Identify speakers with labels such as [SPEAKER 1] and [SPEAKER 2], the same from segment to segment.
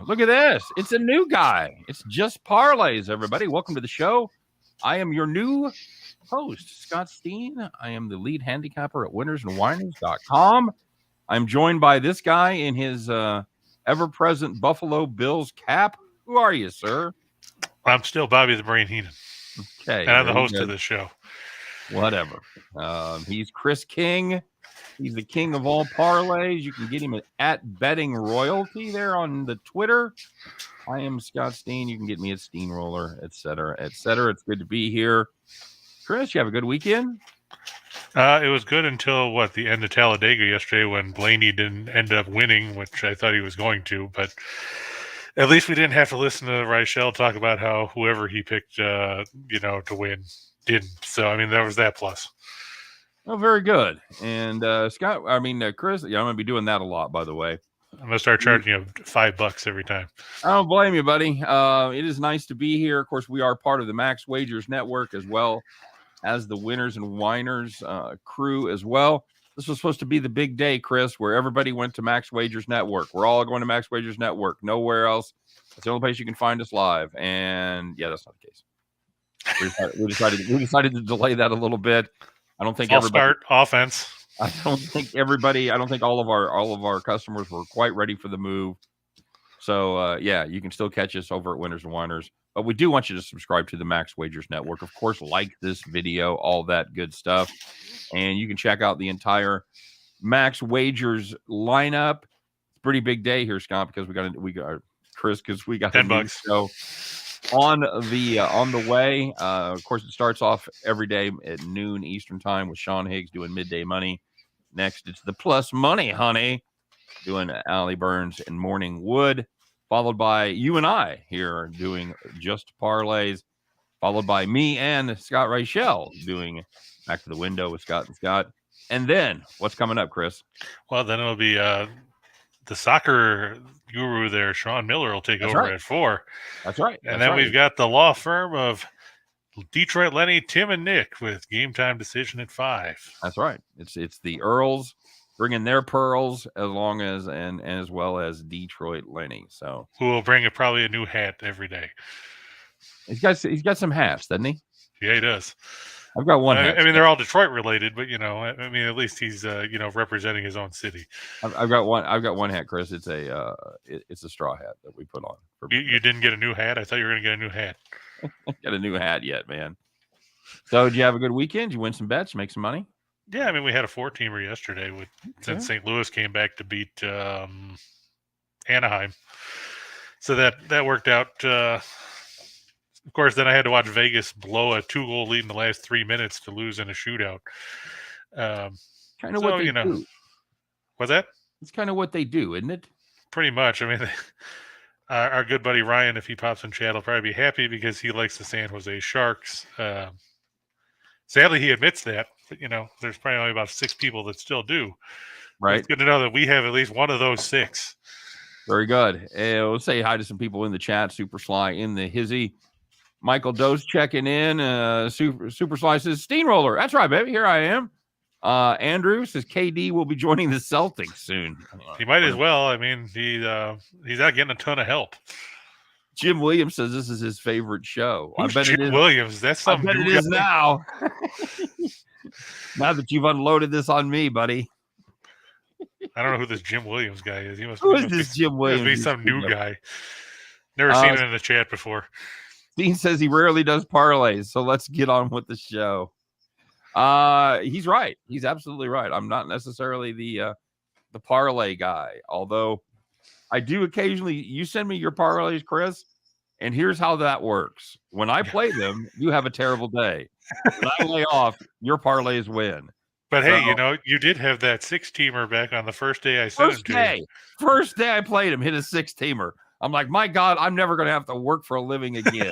[SPEAKER 1] Look at this. It's a new guy. It's just parlays, everybody. Welcome to the show. I am your new host, Scott Steen. I am the lead handicapper at winnersandwiners.com. I'm joined by this guy in his ever-present Buffalo Bills cap. Who are you, sir?
[SPEAKER 2] I'm still Bobby the Brain Heenan.
[SPEAKER 1] Okay.
[SPEAKER 2] And I'm the host of this show.
[SPEAKER 1] Whatever. He's Chris King. He's the king of all parlays. You can get him at Betting Royalty there on the Twitter. I am Scott Steen. You can get me at Steamroller, et cetera, et cetera. It's good to be here. Chris, you have a good weekend?
[SPEAKER 2] It was good until, the end of Talladega yesterday when Blaney didn't end up winning, which I thought he was going to. But at least we didn't have to listen to Reichel talk about how whoever he picked, to win didn't. So, there was that plus.
[SPEAKER 1] Oh, very good. And Scott, Chris, I'm going to be doing that a lot, by the way.
[SPEAKER 2] I'm going to start charging you $5 every time.
[SPEAKER 1] I don't blame you, buddy. It is nice to be here. Of course, we are part of the Max Wagers Network as well as the Winners and Winers crew as well. This was supposed to be the big day, Chris, where everybody went to Max Wagers Network. We're all going to Max Wagers Network. Nowhere else. It's the only place you can find us live. And, yeah, that's not the case. We decided to delay that a little bit. I don't think
[SPEAKER 2] start offense.
[SPEAKER 1] I don't think all of our customers were quite ready for the move. So you can still catch us over at Winners and Winers. But we do want you to subscribe to the Max Wagers Network. Of course, like this video, all that good stuff. And you can check out the entire Max Wagers lineup. It's a pretty big day here, Scott, because we got $10 show on the way. Of course, it starts off every day at noon Eastern time with Sean Higgs doing Midday Money. Next, it's the Plus Money, honey, doing Allie Burns and Morning Wood, followed by you and I here doing Just Parlays, followed by me and Scott Reichel doing Back to the Window with Scott and Scott. And then what's coming up, Chris?
[SPEAKER 2] Well, then it'll be the soccer guru there, Sean Miller, will take over at 4.
[SPEAKER 1] That's right.
[SPEAKER 2] And then we've got the law firm of Detroit Lenny, Tim, and Nick with Game Time Decision at 5.
[SPEAKER 1] That's right. It's the Earls bringing their pearls as well as Detroit Lenny. So
[SPEAKER 2] who will bring probably a new hat every day.
[SPEAKER 1] He's got some hats, doesn't he?
[SPEAKER 2] Yeah, he does.
[SPEAKER 1] I've got one hat.
[SPEAKER 2] They're all Detroit related, but at least he's representing his own city.
[SPEAKER 1] I've got one hat, Chris. It's a straw hat that we put on.
[SPEAKER 2] You didn't get a new hat? I thought you were going to get a new hat.
[SPEAKER 1] Got a new hat yet, man. So did you have a good weekend? Did you win some bets, make some money?
[SPEAKER 2] Yeah, we had a 4-teamer yesterday since St. Louis came back to beat Anaheim. So that worked out. Of course, then I had to watch Vegas blow a 2-goal lead in the last 3 minutes to lose in a shootout.
[SPEAKER 1] Kind of what they do.
[SPEAKER 2] What's that?
[SPEAKER 1] It's kind of what they do, isn't it?
[SPEAKER 2] Pretty much. Our good buddy Ryan, if he pops in chat, will probably be happy because he likes the San Jose Sharks. Sadly, he admits that, but there's probably only about 6 people that still do.
[SPEAKER 1] Right.
[SPEAKER 2] It's good to know that we have at least one of those 6.
[SPEAKER 1] Very good. We'll say hi to some people in the chat. Super Sly in the hizzy. Michael Doe's checking in. Super Sly says, Steamroller. That's right, baby. Here I am. Andrew says KD will be joining the Celtics soon.
[SPEAKER 2] He might as well. He's not getting a ton of help.
[SPEAKER 1] Jim Williams says this is his favorite show.
[SPEAKER 2] Who's Jim Williams? That's some
[SPEAKER 1] I bet it is now. Now that you've unloaded this on me, buddy.
[SPEAKER 2] I don't know who this Jim Williams guy is.
[SPEAKER 1] Who is this Jim Williams?
[SPEAKER 2] Must be some new guy. Never seen him in the chat before.
[SPEAKER 1] Dean says he rarely does parlays, so let's get on with the show. He's right. He's absolutely right. I'm not necessarily the parlay guy, although I do occasionally. You send me your parlays, Chris, and here's how that works. When I play them, you have a terrible day. When I lay off, your parlays win.
[SPEAKER 2] But hey, you did have that 6-teamer back on the first day I sent him to you.
[SPEAKER 1] First day I played him, hit a 6-teamer. I'm like, my God, I'm never going to have to work for a living again.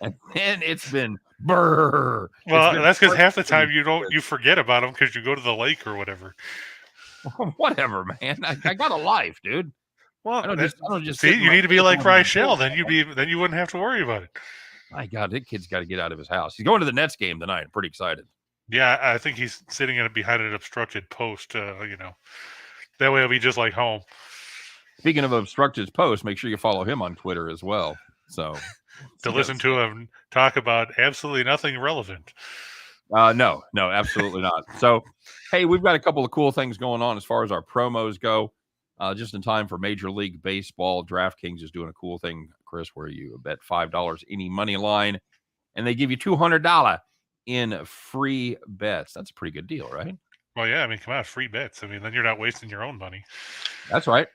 [SPEAKER 1] And then it's been brrr.
[SPEAKER 2] Well, that's because half the time you forget about them because you go to the lake or whatever.
[SPEAKER 1] Whatever, man. I got a life, dude.
[SPEAKER 2] Well, I don't just see. You need to be like Reichel, then you wouldn't have to worry about it.
[SPEAKER 1] My God, that kid's got to get out of his house. He's going to the Nets game tonight. I'm pretty excited.
[SPEAKER 2] Yeah, I think he's sitting behind an obstructed post. That way it'll be just like home.
[SPEAKER 1] speaking of obstructed posts, make sure you follow him on Twitter as well. So
[SPEAKER 2] to listen to him talk about absolutely nothing relevant.
[SPEAKER 1] No, absolutely not. So, hey, we've got a couple of cool things going on as far as our promos go. Just in time for Major League Baseball, DraftKings is doing a cool thing, Chris, where you bet $5 any money line, and they give you $200 in free bets. That's a pretty good deal, right?
[SPEAKER 2] Well, yeah, I mean, come on, free bets. I mean, then you're not wasting your own money.
[SPEAKER 1] That's right.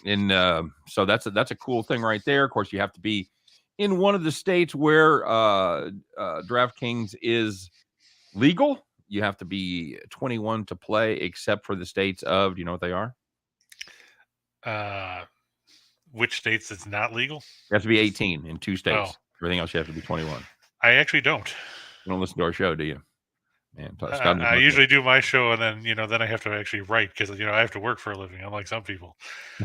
[SPEAKER 1] And so that's a cool thing right there. Of course, you have to be in one of the states where DraftKings is legal. You have to be 21 to play, except for the states of, do you know what they are?
[SPEAKER 2] Which states it's not legal?
[SPEAKER 1] You have to be 18 in 2 states.
[SPEAKER 2] Oh.
[SPEAKER 1] Everything else you have to be 21.
[SPEAKER 2] I actually don't.
[SPEAKER 1] You don't listen to our show, do you? Man,
[SPEAKER 2] I usually do my show, and then then I have to actually write because I have to work for a living, unlike some people.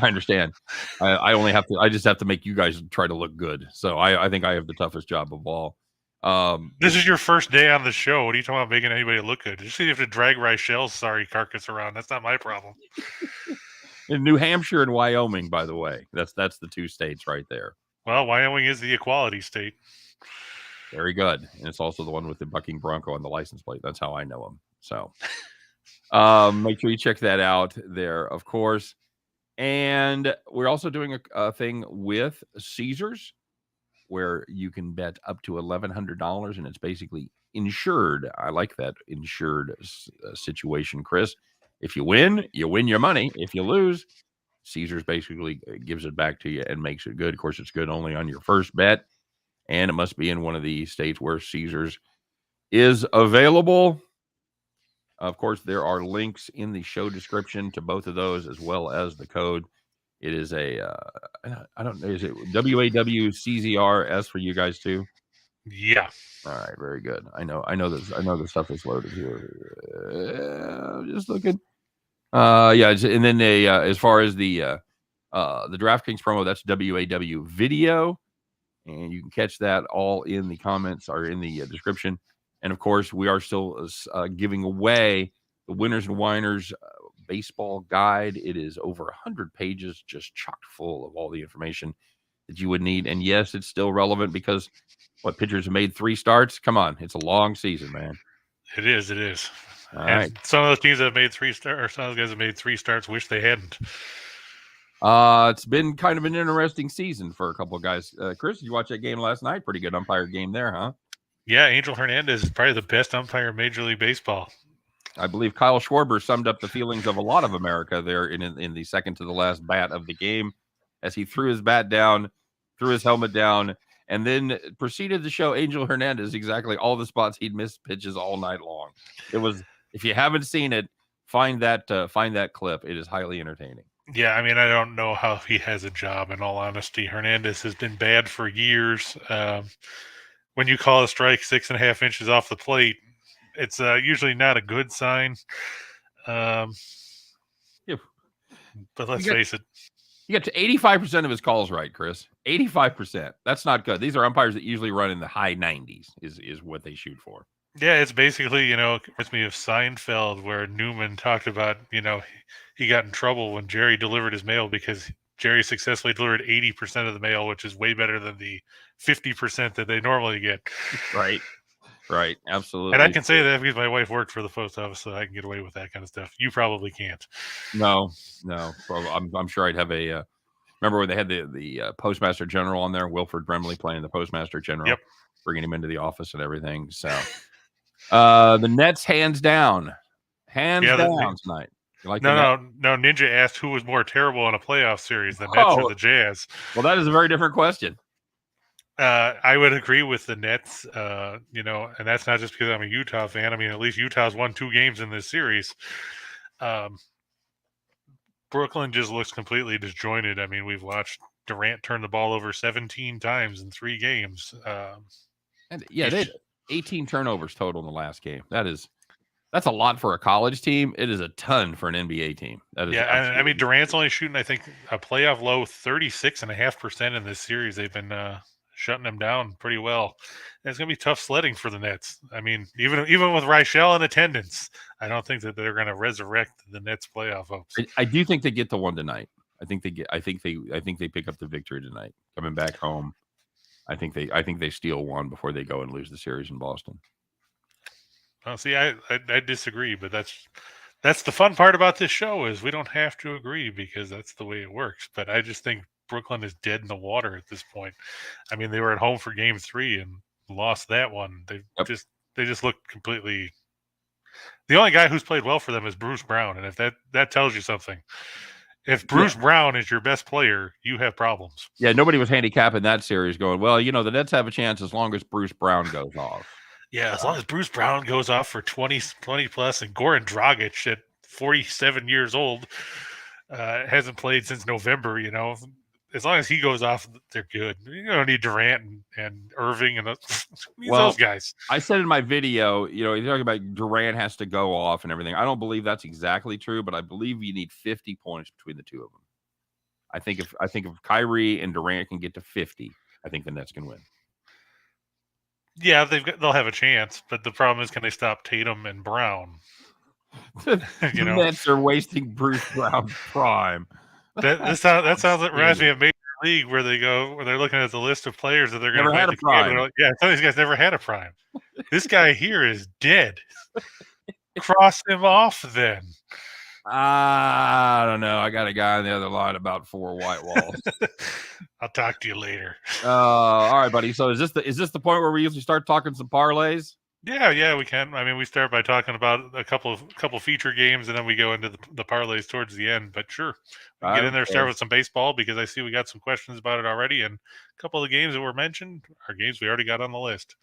[SPEAKER 1] I understand. I only have to. I just have to make you guys try to look good. So I think I have the toughest job of all.
[SPEAKER 2] This is your first day on the show. What are you talking about making anybody look good? You have to drag Rochelle's sorry carcass around. That's not my problem.
[SPEAKER 1] In New Hampshire and Wyoming, by the way, that's the 2 states right there.
[SPEAKER 2] Well, Wyoming is the equality state.
[SPEAKER 1] Very good. And it's also the one with the bucking bronco on the license plate. That's how I know him. So make sure you check that out there, of course. And we're also doing a thing with Caesars where you can bet up to $1,100, and it's basically insured. I like that insured situation, Chris. If you win your money. If you lose, Caesars basically gives it back to you and makes it good. Of course, it's good only on your first bet. And it must be in one of the states where Caesars is available. Of course, there are links in the show description to both of those, as well as the code. It is I don't know, is it WAWCZRS for you guys too?
[SPEAKER 2] Yeah.
[SPEAKER 1] All right, very good. I know this. I know the stuff is loaded here. Just looking. Yeah, and then as far as the DraftKings promo, that's WAW video. And you can catch that all in the comments or in the description. And, of course, we are still giving away the Winners and Winers baseball guide. It is over 100 pages, just chock full of all the information that you would need. And, yes, it's still relevant because, pitchers have made 3 starts? Come on. It's a long season, man.
[SPEAKER 2] It is.
[SPEAKER 1] All
[SPEAKER 2] and
[SPEAKER 1] right.
[SPEAKER 2] Some of those teams that have made 3 starts, or some of those guys that made 3 starts wish they hadn't.
[SPEAKER 1] It's been kind of an interesting season for a couple of guys. Chris, did you watch that game last night? Pretty good umpire game there, huh?
[SPEAKER 2] Yeah, Angel Hernandez is probably the best umpire in Major League Baseball.
[SPEAKER 1] I believe Kyle Schwarber summed up the feelings of a lot of America there in the second to the last bat of the game as he threw his bat down, threw his helmet down, and then proceeded to show Angel Hernandez exactly all the spots he'd missed pitches all night long. It was, if you haven't seen it, find that clip. It is highly entertaining.
[SPEAKER 2] Yeah, I mean, I don't know how he has a job, in all honesty. Hernandez has been bad for years. When you call a strike 6.5 inches off the plate, it's usually not a good sign. But let's face it.
[SPEAKER 1] You get to 85% of his calls right, Chris. 85%. That's not good. These are umpires that usually run in the high 90s is what they shoot for.
[SPEAKER 2] Yeah, it's basically, it reminds me of Seinfeld, where Newman talked about, he got in trouble when Jerry delivered his mail because Jerry successfully delivered 80% of the mail, which is way better than the 50% that they normally get.
[SPEAKER 1] Right. Absolutely.
[SPEAKER 2] And I can say that because my wife worked for the post office, so I can get away with that kind of stuff. You probably can't.
[SPEAKER 1] No. I'm sure I'd have a. Remember when they had the Postmaster General on there, Wilford Brimley playing the Postmaster General,
[SPEAKER 2] yep.
[SPEAKER 1] Bringing him into the office and everything. So the Nets hands down tonight.
[SPEAKER 2] No. Ninja asked who was more terrible in a playoff series, the Nets or the Jazz.
[SPEAKER 1] Well, that is a very different question.
[SPEAKER 2] I would agree with the Nets, and that's not just because I'm a Utah fan. I mean, at least Utah's won 2 games in this series. Brooklyn just looks completely disjointed. I mean, we've watched Durant turn the ball over 17 times in 3 games.
[SPEAKER 1] They had 18 turnovers total in the last game. That's a lot for a college team. It is a ton for an NBA team.
[SPEAKER 2] I mean, Durant's only shooting, I think, a playoff low 36.5% in this series. They've been shutting him down pretty well. And it's going to be tough sledding for the Nets. I mean, even with Rochelle in attendance, I don't think that they're going to resurrect the Nets playoff hopes.
[SPEAKER 1] I do think they get the one tonight. I think they pick up the victory tonight. Coming back home, I think they steal one before they go and lose the series in Boston.
[SPEAKER 2] Well, see, I disagree, but that's the fun part about this show is we don't have to agree because that's the way it works. But I just think Brooklyn is dead in the water at this point. I mean, they were at home for Game 3 and lost that one. They just look completely. The only guy who's played well for them is Bruce Brown, and if that tells you something, if Bruce Brown is your best player, you have problems.
[SPEAKER 1] Yeah, nobody was handicapping that series going, well, the Nets have a chance as long as Bruce Brown goes off.
[SPEAKER 2] Yeah, as long as Bruce Brown goes off for 20 plus, and Goran Dragic at 47 years old hasn't played since November, as long as he goes off, they're good. You don't need Durant and Irving and those guys.
[SPEAKER 1] I said in my video, you're talking about Durant has to go off and everything. I don't believe that's exactly true, but I believe you need 50 points between the two of them. I think if Kyrie and Durant can get to 50, I think the Nets can win.
[SPEAKER 2] Yeah, they'll have a chance, but the problem is, can they stop Tatum and Brown?
[SPEAKER 1] The Nets are wasting Bruce Brown's prime.
[SPEAKER 2] That sounds like reminds me of Major League where they're looking at the list of players that they're going to
[SPEAKER 1] have a prime.
[SPEAKER 2] Like, yeah, some of these guys never had a prime. This guy here is dead. Cross him off then.
[SPEAKER 1] I don't know. I got a guy on the other line about 4 white walls.
[SPEAKER 2] I'll talk to you later.
[SPEAKER 1] All right, buddy. So is this the point where we usually start talking some parlays?
[SPEAKER 2] Yeah, we can. I mean, we start by talking about a couple feature games, and then we go into the parlays towards the end. But sure, we can get in there, start with some baseball because I see we got some questions about it already, and a couple of the games that were mentioned are games we already got on the list.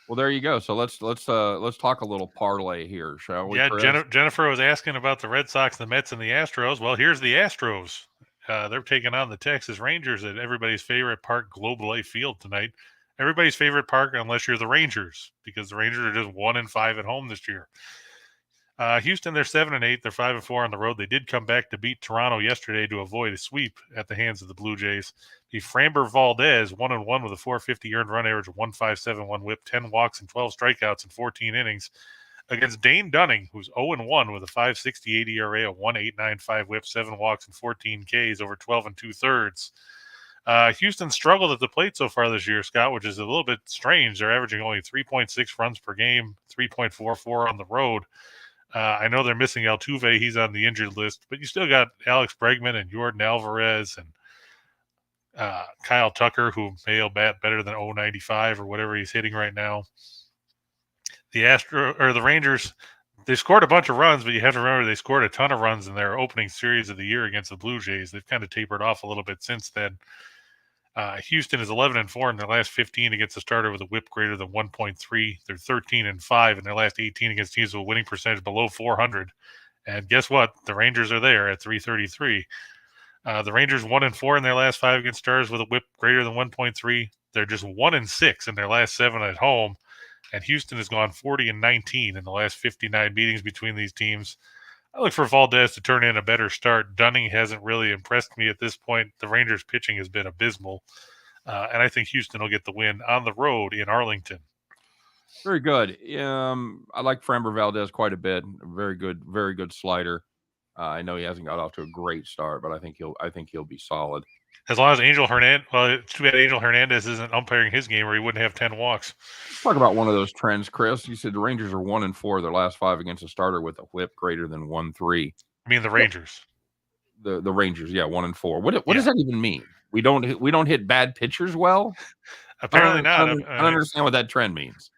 [SPEAKER 1] Well, there you go. So let's talk a little parlay here, shall we?
[SPEAKER 2] Yeah, Jennifer was asking about the Red Sox, the Mets, and the Astros. Well, here's the Astros. They're taking on the Texas Rangers at everybody's favorite park, Globe Life Field tonight. Everybody's favorite park, unless you're the Rangers, because the Rangers are just 1-5 at home this year. Houston, they're 7-8. They're 5-4 on the road. They did come back to beat Toronto yesterday to avoid a sweep at the hands of the Blue Jays. The Framber Valdez, 1-1 with a 450 earned run average, 1.571 whip, 10 walks, and 12 strikeouts in 14 innings. Against Dane Dunning, who's 0-1 with a 5.68 ERA, a 1.895 whip, 7 walks, and 14 Ks over 12 2/3. Houston struggled at the plate so far this year, Scott, which is a little bit strange. They're averaging only 3.6 runs per game, 3.44 on the road. I know they're missing Altuve. He's on the injured list, but you still got Alex Bregman and Jordan Alvarez and Kyle Tucker, who may bat better than 0.95 or whatever he's hitting right now. The Rangers, they scored a bunch of runs, but you have to remember they scored a ton of runs in their opening series of the year against the Blue Jays. They've kind of tapered off a little bit since then. Houston is 11-4 in their last 15 against a starter with a whip greater than 1.3. They're 13-5 in their last 18 against teams with a winning percentage below 400. And guess what? The Rangers are there at 333. The Rangers 1-4 in their last 5 against starters with a whip greater than 1.3. They're just 1-6 in their last 7 at home. And Houston has gone 40-19 in the last 59 meetings between these teams. I look for Valdez to turn in a better start. Dunning hasn't really impressed me at this point. The Rangers' pitching has been abysmal. And I think Houston will get the win on the road in Arlington.
[SPEAKER 1] Very good. I like Framber Valdez quite a bit. Very good slider. I know he hasn't got off to a great start, but I think he'll be solid.
[SPEAKER 2] As long as Angel Hernandez, well, it's too bad Angel Hernandez isn't umpiring his game, or he wouldn't have 10 walks.
[SPEAKER 1] Talk about one of those trends, Chris. You said the Rangers are 1-4 their last 5 against a starter with a whip greater than 1.3.
[SPEAKER 2] I mean the Rangers.
[SPEAKER 1] The Rangers, yeah, 1-4. What does that even mean? We don't hit bad pitchers well?
[SPEAKER 2] Apparently not.
[SPEAKER 1] I don't understand what that trend means.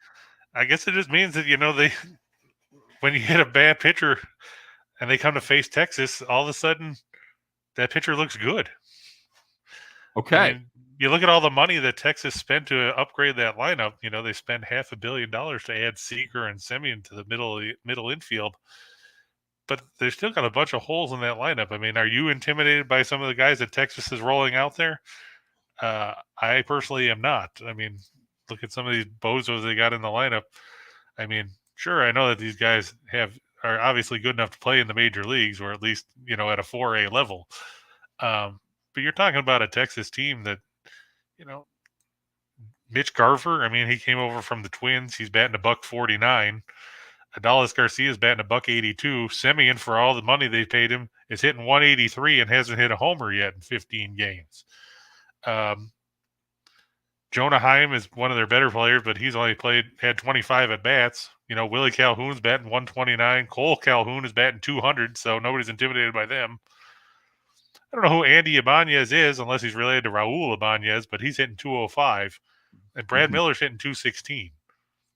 [SPEAKER 2] I guess it just means that they when you hit a bad pitcher and they come to face Texas, all of a sudden that pitcher looks good.
[SPEAKER 1] Okay.
[SPEAKER 2] I mean, you look at all the money that Texas spent to upgrade that lineup. They spent $500 million to add Seager and Semien to the middle infield. But they've still got a bunch of holes in that lineup. I mean, are you intimidated by some of the guys that Texas is rolling out there? I personally am not. I mean, look at some of these bozos they got in the lineup. I mean, sure, I know that these guys are obviously good enough to play in the major leagues, or at least, at a 4A level. But you're talking about a Texas team that, Mitch Garver, I mean, he came over from the Twins. He's batting $149. Adolis Garcia is batting $182. Semien, for all the money they paid him, is hitting 183 and hasn't hit a homer yet in 15 games. Jonah Heim is one of their better players, but he's only had 25 at bats. Willie Calhoun's batting 129. Cole Calhoun is batting 200, so nobody's intimidated by them. I don't know who Andy Ibanez is, unless he's related to Raul Ibanez, but he's hitting 205, and Brad Miller's hitting 216.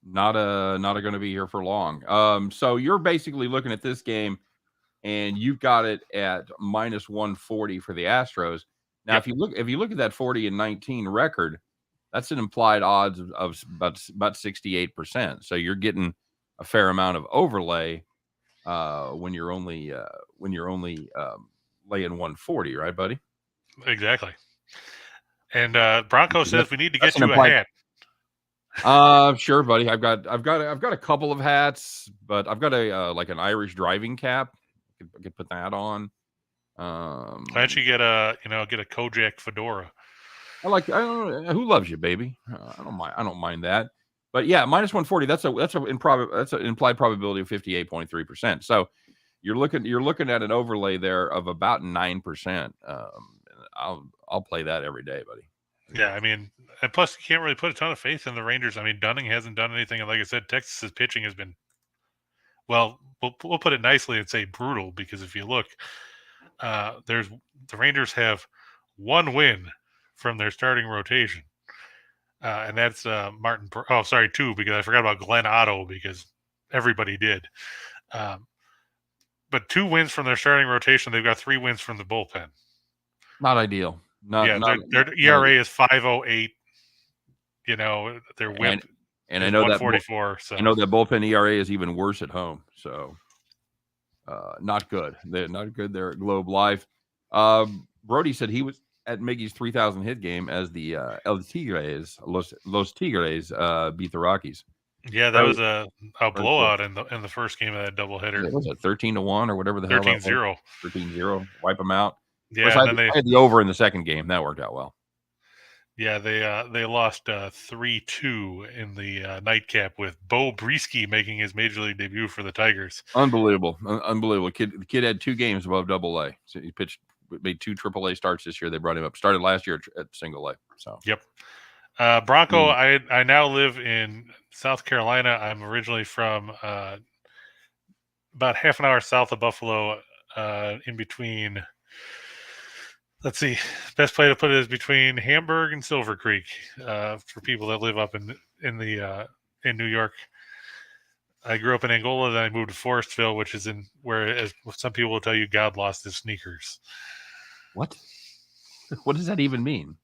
[SPEAKER 1] Not going to be here for long. So you're basically looking at this game, and you've got it at minus 140 for the Astros. Now, if you look at that 40-19 record, that's an implied odds of about 68%. So you're getting a fair amount of overlay when you're only laying 140, right, buddy?
[SPEAKER 2] Exactly. And Bronco says we need to get you a hat.
[SPEAKER 1] Sure, buddy. I've got a couple of hats, but I've got a like an Irish driving cap. I could put that on.
[SPEAKER 2] Why don't you get a Kojak fedora?
[SPEAKER 1] I don't know, who loves you, baby. I don't mind that. But yeah, minus 140. That's an implied probability of 58.3%. So you're looking at an overlay there of about 9%. I'll play that every day, buddy.
[SPEAKER 2] Yeah, I mean, and plus you can't really put a ton of faith in the Rangers. I mean, Dunning hasn't done anything, and like I said, Texas's pitching has been, well, we'll put it nicely and say brutal, because if you look, the Rangers have one win from their starting rotation, and that's Martin. Two, because I forgot about Glenn Otto, because everybody did. But 2 wins from their starting rotation. They've got 3 wins from the bullpen.
[SPEAKER 1] Not ideal.
[SPEAKER 2] Their ERA is 5.08. Their WHIP
[SPEAKER 1] and I know
[SPEAKER 2] 144.
[SPEAKER 1] I know that bullpen ERA is even worse at home. So not good. They're not good there at Globe Life. Brody said he was at Miggy's 3,000 hit game as the Los Tigres beat the Rockies.
[SPEAKER 2] Yeah, that was a blowout in the first game of that doubleheader.
[SPEAKER 1] It was 13-1 or whatever the hell.
[SPEAKER 2] 13-0.
[SPEAKER 1] 13-0. Wipe them out.
[SPEAKER 2] Yeah,
[SPEAKER 1] and I had the over in the second game. That worked out well.
[SPEAKER 2] Yeah, they lost 3-2 in the nightcap, with Bo Brieske making his major league debut for the Tigers.
[SPEAKER 1] Unbelievable. The kid had 2 games above AA. So he made 2 AAA starts this year. They brought him up. Started last year at single A. So
[SPEAKER 2] yep. Bronco, I now live in South Carolina. I'm originally from about half an hour south of Buffalo, in between. Let's see. Best way to put it is between Hamburg and Silver Creek, for people that live up in New York. I grew up in Angola, then I moved to Forestville, which is where, as some people will tell you, God lost his sneakers.
[SPEAKER 1] What? What does that even mean?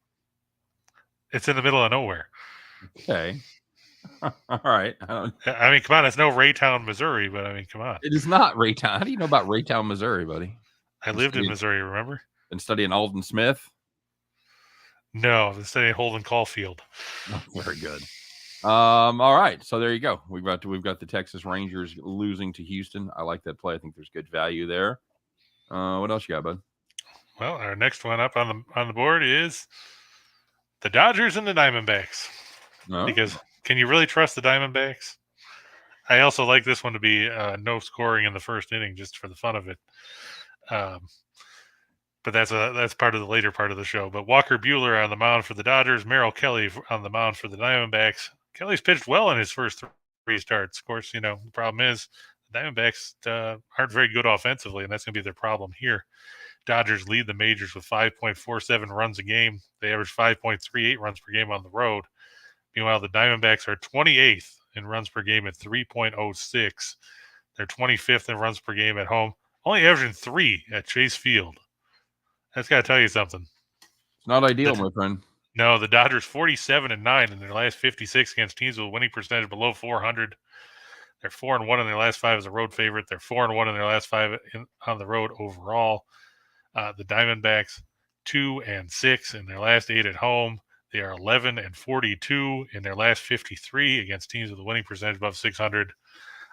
[SPEAKER 2] It's in the middle of nowhere.
[SPEAKER 1] Okay. All right.
[SPEAKER 2] I mean, come on. It's no Raytown, Missouri, but I mean, come on.
[SPEAKER 1] It is not Raytown. How do you know about Raytown, Missouri, buddy?
[SPEAKER 2] I lived in Missouri, remember?
[SPEAKER 1] Been studying Alden Smith?
[SPEAKER 2] No, I've been studying Holden Caulfield.
[SPEAKER 1] Oh, very good. All right. So there you go. We've got the Texas Rangers losing to Houston. I like that play. I think there's good value there. What else you got, bud?
[SPEAKER 2] Well, our next one up on the board is the Dodgers and the Diamondbacks.
[SPEAKER 1] No?
[SPEAKER 2] Because can you really trust the Diamondbacks? I also like this one to be no scoring in the first inning, just for the fun of it. But that's part of the later part of the show. But Walker Buehler on the mound for the Dodgers, Merrill Kelly on the mound for the Diamondbacks. Kelly's pitched well in his first 3 starts. Of course, the problem is the Diamondbacks aren't very good offensively, and that's going to be their problem here. Dodgers lead the majors with 5.47 runs a game. They average 5.38 runs per game on the road. Meanwhile, the Diamondbacks are 28th in runs per game at 3.06. They're 25th in runs per game at home, only averaging 3 at Chase Field. That's got to tell you something.
[SPEAKER 1] It's not ideal, my friend.
[SPEAKER 2] No, the Dodgers 47-9 in their last 56 against teams with a winning percentage below 400. They're 4-1 in their last 5 as a road favorite. They're 4-1 in their last 5 on the road overall. The Diamondbacks 2-6 in their last 8 at home. They are 11-42 in their last 53 against teams with a winning percentage above 600.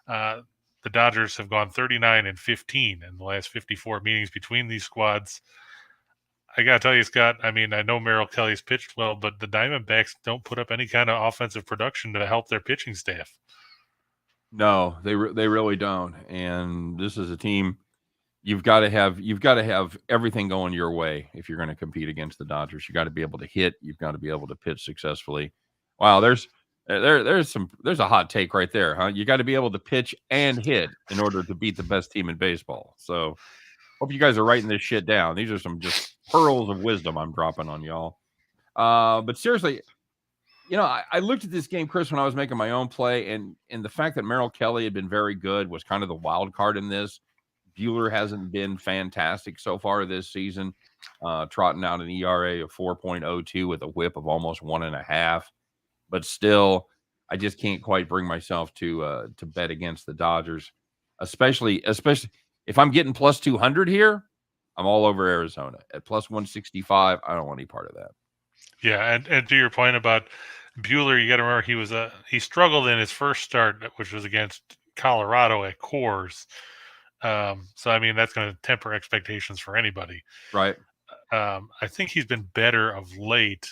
[SPEAKER 2] The Dodgers have gone 39-15 in the last 54 meetings between these squads. I got to tell you, Scott, I mean, I know Merrill Kelly's pitched well, but the Diamondbacks don't put up any kind of offensive production to help their pitching staff.
[SPEAKER 1] No, they really don't. And this is a team you've got to have everything going your way if you're going to compete against the Dodgers. You got to be able to hit. You've got to be able to pitch successfully. Wow, there's a hot take right there, huh? You got to be able to pitch and hit in order to beat the best team in baseball. So hope you guys are writing this shit down. These are some just pearls of wisdom I'm dropping on y'all. But seriously, I looked at this game, Chris, when I was making my own play, and the fact that Merrill Kelly had been very good was kind of the wild card in this. Buehler hasn't been fantastic so far this season, trotting out an ERA of 4.02 with a whip of almost 1.5. But still, I just can't quite bring myself to bet against the Dodgers, especially if I'm getting plus 200 here. I'm all over Arizona at plus 165. I don't want any part of that.
[SPEAKER 2] Yeah, and to your point about Buehler, you got to remember he struggled in his first start, which was against Colorado at Coors. So I mean that's going to temper expectations for anybody,
[SPEAKER 1] right?
[SPEAKER 2] I think he's been better of late,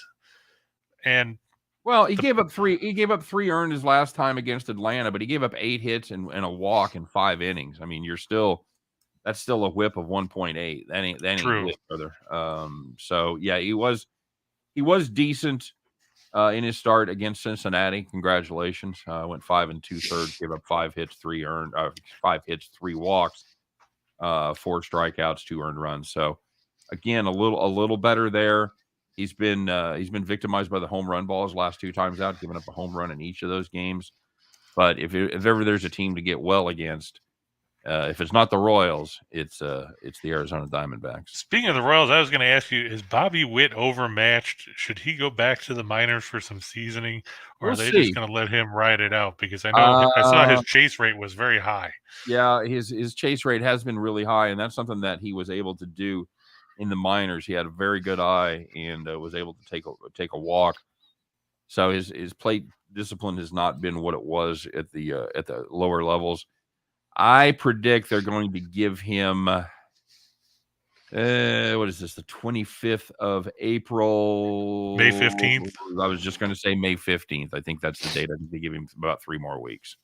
[SPEAKER 2] and
[SPEAKER 1] well, he gave up three earned his last time against Atlanta, but he gave up 8 hits and a walk in 5 innings. I mean, that's still a whip of 1.8. That ain't
[SPEAKER 2] true,
[SPEAKER 1] good, brother. So yeah, he was decent in his start against Cincinnati. Congratulations. Went 5 2/3, gave up 5 hits, 3 earned, 5 hits, 3 walks, 4 strikeouts, 2 earned runs. So again, a little better there. He's been victimized by the home run ball his last 2 times out, giving up a home run in each of those games. But if ever there's a team to get well against, if it's not the Royals, it's the Arizona Diamondbacks.
[SPEAKER 2] Speaking of the Royals, I was going to ask you: is Bobby Witt overmatched? Should he go back to the minors for some seasoning, or are they just going to let him ride it out? Because I know I saw his chase rate was very high.
[SPEAKER 1] Yeah, his chase rate has been really high, and that's something that he was able to do in the minors. He had a very good eye and was able to take a walk. So his plate discipline has not been what it was at the lower levels. I predict they're going to give him what is this? The 25th of April,
[SPEAKER 2] May 15th.
[SPEAKER 1] I was just going to say May 15th. I think that's the date. I think they give him about 3 more weeks.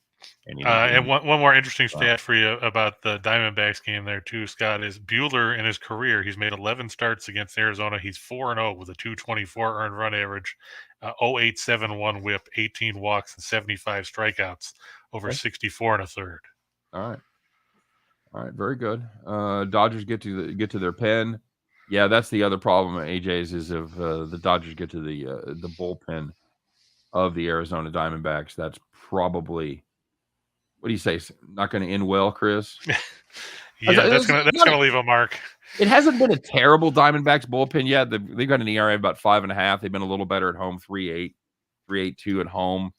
[SPEAKER 2] And one more interesting stat for you about the Diamondbacks game there too, Scott, is Buehler in his career, he's made 11 starts against Arizona. He's 4-0 with a 224 earned run average, 0.871 whip, 18 walks, and 75 strikeouts over 64 1/3.
[SPEAKER 1] All right, very good. Dodgers get to their pen. Yeah, that's the other problem at AJ's is if the Dodgers get to the bullpen of the Arizona Diamondbacks, that's probably, what do you say? Not going to end well, Chris?
[SPEAKER 2] Yeah, that's gonna leave a mark.
[SPEAKER 1] It hasn't been a terrible Diamondbacks bullpen yet. They've got an ERA of about 5.5. They've been a little better at home, 3.8, 3.82 at home.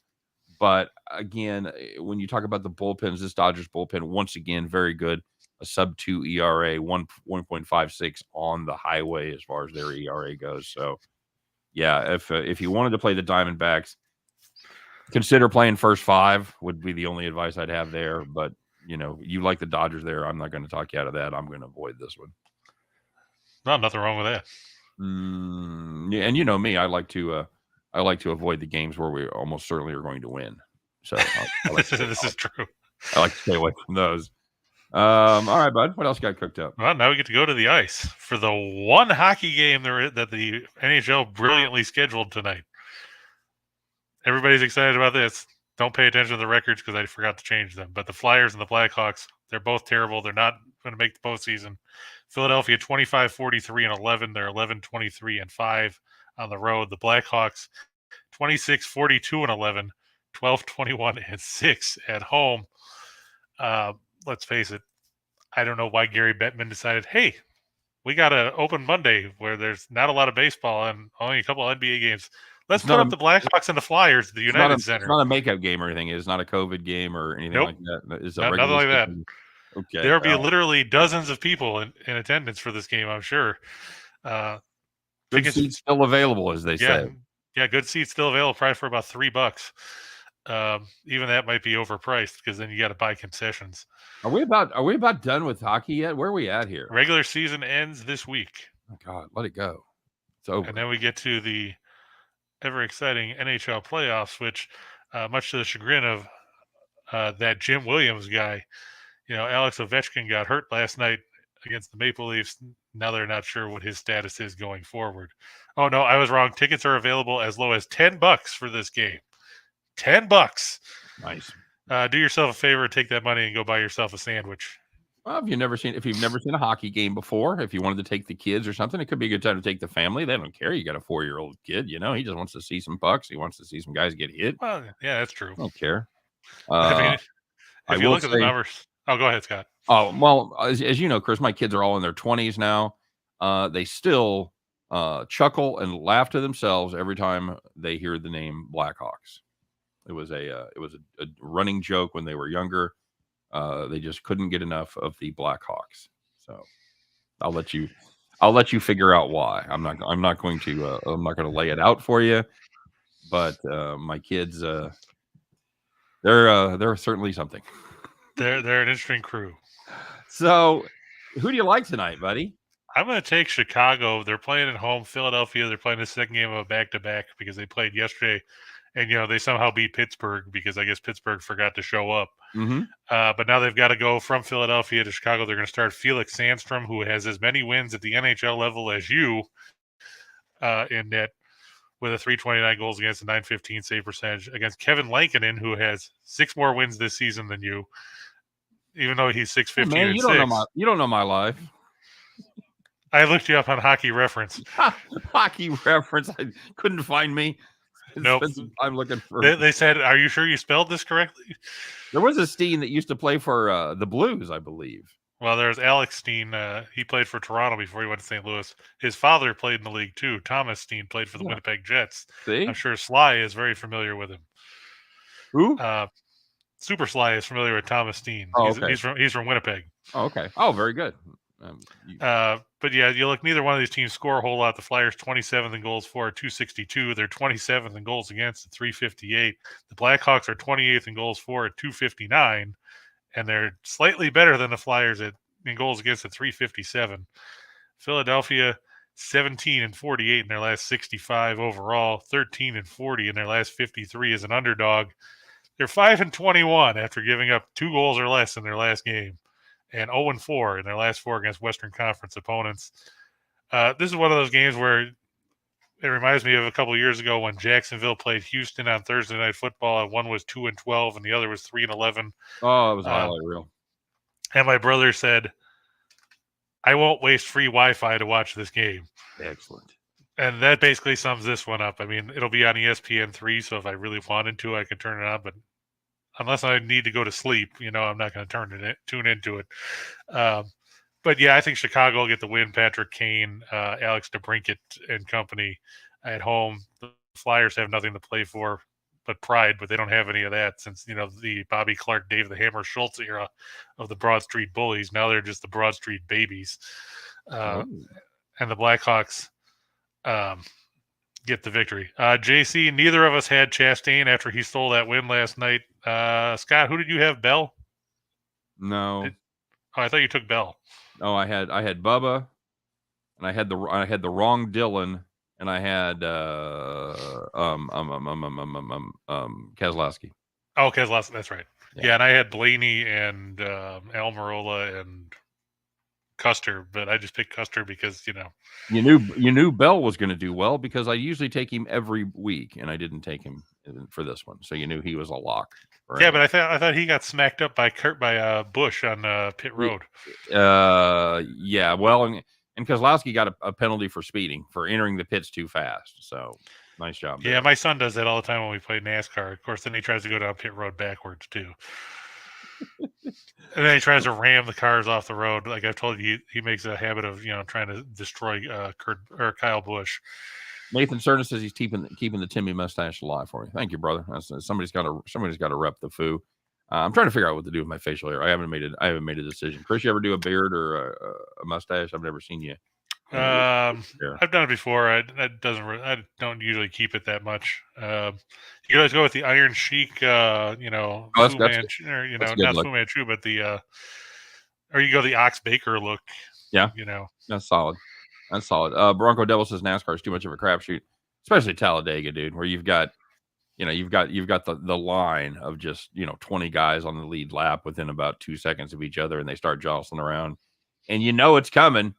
[SPEAKER 1] But again, when you talk about the bullpens, this Dodgers bullpen, once again, very good. A sub-2 ERA, 1.56 on the highway as far as their ERA goes. So, yeah, if you wanted to play the Diamondbacks, consider playing first 5 would be the only advice I'd have there. But, you like the Dodgers there. I'm not going to talk you out of that. I'm going to avoid this one.
[SPEAKER 2] No, nothing wrong with that.
[SPEAKER 1] Yeah, and you know me, I like to avoid the games where we almost certainly are going to win. So
[SPEAKER 2] this is true.
[SPEAKER 1] I like to stay away from those. All right, bud. What else got cooked up?
[SPEAKER 2] Well, now we get to go to the ice for the one hockey game that the NHL brilliantly scheduled tonight. Everybody's excited about this. Don't pay attention to the records because I forgot to change them. But the Flyers and the Blackhawks, they're both terrible. They're not going to make the postseason. Philadelphia 25-43-11. They're 11-23-5 on the road. The Blackhawks 26-42-11, 12-21-6 at home. Let's face it, I don't know why Gary Bettman decided, hey, we got an open Monday where there's not a lot of baseball and only a couple of NBA games. Let's put up the Blackhawks and the Flyers at the United Center.
[SPEAKER 1] It's not a makeup game or anything. It's not a COVID game or anything like that. It's
[SPEAKER 2] nothing like that.
[SPEAKER 1] Okay.
[SPEAKER 2] There'll be literally dozens of people in attendance for this game, I'm sure.
[SPEAKER 1] Good seats still available, as they say.
[SPEAKER 2] Yeah, good seats still available, probably for about $3. Even that might be overpriced because then you got to buy concessions.
[SPEAKER 1] Are we about done with hockey yet? Where are we at here?
[SPEAKER 2] Regular season ends this week.
[SPEAKER 1] Oh God, let it go. It's over.
[SPEAKER 2] And then we get to the ever exciting NHL playoffs, which, much to the chagrin of that Jim Williams guy. Alex Ovechkin got hurt last night against the Maple Leafs. Now they're not sure what his status is going forward. Oh no, I was wrong. Tickets are available as low as $10 for this game. $10.
[SPEAKER 1] Nice.
[SPEAKER 2] Do yourself a favor, take that money and go buy yourself a sandwich.
[SPEAKER 1] Well, if you've never seen a hockey game before, if you wanted to take the kids or something, it could be a good time to take the family. They don't care. You got a 4-year-old kid, he just wants to see some pucks. He wants to see some guys get hit.
[SPEAKER 2] Well, yeah, that's true.
[SPEAKER 1] I don't care.
[SPEAKER 2] If you look at the numbers. Oh, go ahead, Scott.
[SPEAKER 1] Oh, well, as you know, Chris, my kids are all in their 20s now. They still chuckle and laugh to themselves every time they hear the name Blackhawks. It was a running joke when they were younger. They just couldn't get enough of the Blackhawks. So I'll let you figure out why. I'm not going to lay it out for you, but my kids, they're certainly something.
[SPEAKER 2] They're an interesting crew.
[SPEAKER 1] So who do you like tonight, buddy?
[SPEAKER 2] I'm going to take Chicago. They're playing at home. Philadelphia, they're playing the second game of a back-to-back because they played yesterday. And, they somehow beat Pittsburgh because I guess Pittsburgh forgot to show up.
[SPEAKER 1] Mm-hmm.
[SPEAKER 2] But now they've got to go from Philadelphia to Chicago. They're going to start Felix Sandstrom, who has as many wins at the NHL level as you in net with a 329 goals against a 915 save percentage against Kevin Lankinen, who has 6 more wins this season than you, even though he's 615
[SPEAKER 1] man,
[SPEAKER 2] and
[SPEAKER 1] you
[SPEAKER 2] 6.
[SPEAKER 1] Don't know my life.
[SPEAKER 2] I looked you up on Hockey Reference.
[SPEAKER 1] Hockey Reference. I couldn't find me.
[SPEAKER 2] Nope.
[SPEAKER 1] I'm looking for.
[SPEAKER 2] They said, "Are you sure you spelled this correctly?"
[SPEAKER 1] There was a Steen that used to play for the Blues, I believe.
[SPEAKER 2] Well, there's Alex Steen. He played for Toronto before he went to St. Louis. His father played in the league too. Thomas Steen played for the Winnipeg Jets.
[SPEAKER 1] See?
[SPEAKER 2] I'm sure Sly is very familiar with him.
[SPEAKER 1] Who?
[SPEAKER 2] Super Sly is familiar with Thomas Steen.
[SPEAKER 1] Oh, okay.
[SPEAKER 2] He's from Winnipeg.
[SPEAKER 1] Oh, okay. Oh, very good.
[SPEAKER 2] But yeah, you look, neither one of these teams score a whole lot. The Flyers 27th in goals for at 262. They're 27th in goals against at 358. The Blackhawks are 28th in goals for at 259, and they're slightly better than the Flyers in goals against at 357. Philadelphia 17 and 48 in their last 65 overall, 13 and 40 in their last 53 as an underdog. They're 5 and 21 after giving up 2 goals or less in their last game, and 0 and 4 in their last 4 against Western Conference opponents. This is one of those games where it reminds me of a couple of years ago when Jacksonville played Houston on Thursday Night Football, and one was 2 and 12, and the other was 3 and 11.
[SPEAKER 1] Oh, it was a highlight reel.
[SPEAKER 2] And my brother said, "I won't waste free Wi-Fi to watch this game."
[SPEAKER 1] Excellent.
[SPEAKER 2] And that basically sums this one up. I mean, it'll be on ESPN3, so if I really wanted to, I could turn it on. But unless I need to go to sleep, I'm not going to tune into it. But yeah, I think Chicago will get the win. Patrick Kane, Alex DeBrincat and company at home. The Flyers have nothing to play for but pride, but they don't have any of that since, the Bobby Clark, Dave the Hammer Schultz era of the Broad Street Bullies. Now they're just the Broad Street Babies. And the Blackhawks get the victory. JC, neither of us had Chastain after he stole that win last night. Scott, who did you have? Bell?
[SPEAKER 1] No.
[SPEAKER 2] I thought you took Bell.
[SPEAKER 1] No, I had Bubba, and I had the wrong Dylan, and I had Keselowski.
[SPEAKER 2] Oh, Keselowski, that's right. Yeah, and I had Blaney and Almirola and Custer, but I just picked Custer because
[SPEAKER 1] you knew Bell was going to do well because I usually take him every week, and I didn't take him for this one, so you knew he was a lock. Right?
[SPEAKER 2] Yeah, but I thought he got smacked up by Busch on pit road.
[SPEAKER 1] Yeah, well, and Keselowski got a penalty for speeding for entering the pits too fast. So nice job.
[SPEAKER 2] Yeah, my son does that all the time when we play NASCAR. Of course, then he tries to go down pit road backwards too. And then he tries to ram the cars off the road. Like I've told you, he makes a habit of trying to destroy Kyle Busch.
[SPEAKER 1] Nathan Cerna says he's keeping the Timmy mustache alive for me. Thank you, brother. Somebody's got to rep the foo. I'm trying to figure out what to do with my facial hair. I haven't made a decision. Chris, you ever do a beard or a mustache? I've never seen you.
[SPEAKER 2] I've done it before. I don't usually keep it that much. You guys go with the Iron Sheik, Fu Manchu, or not Fu Manchu, but or you go the Ox Baker look.
[SPEAKER 1] Yeah, that's solid. Bronco Devil says NASCAR is too much of a crapshoot, especially Talladega, dude, where you've got you've got the line of just 20 guys on the lead lap within about 2 seconds of each other, and they start jostling around, and it's coming.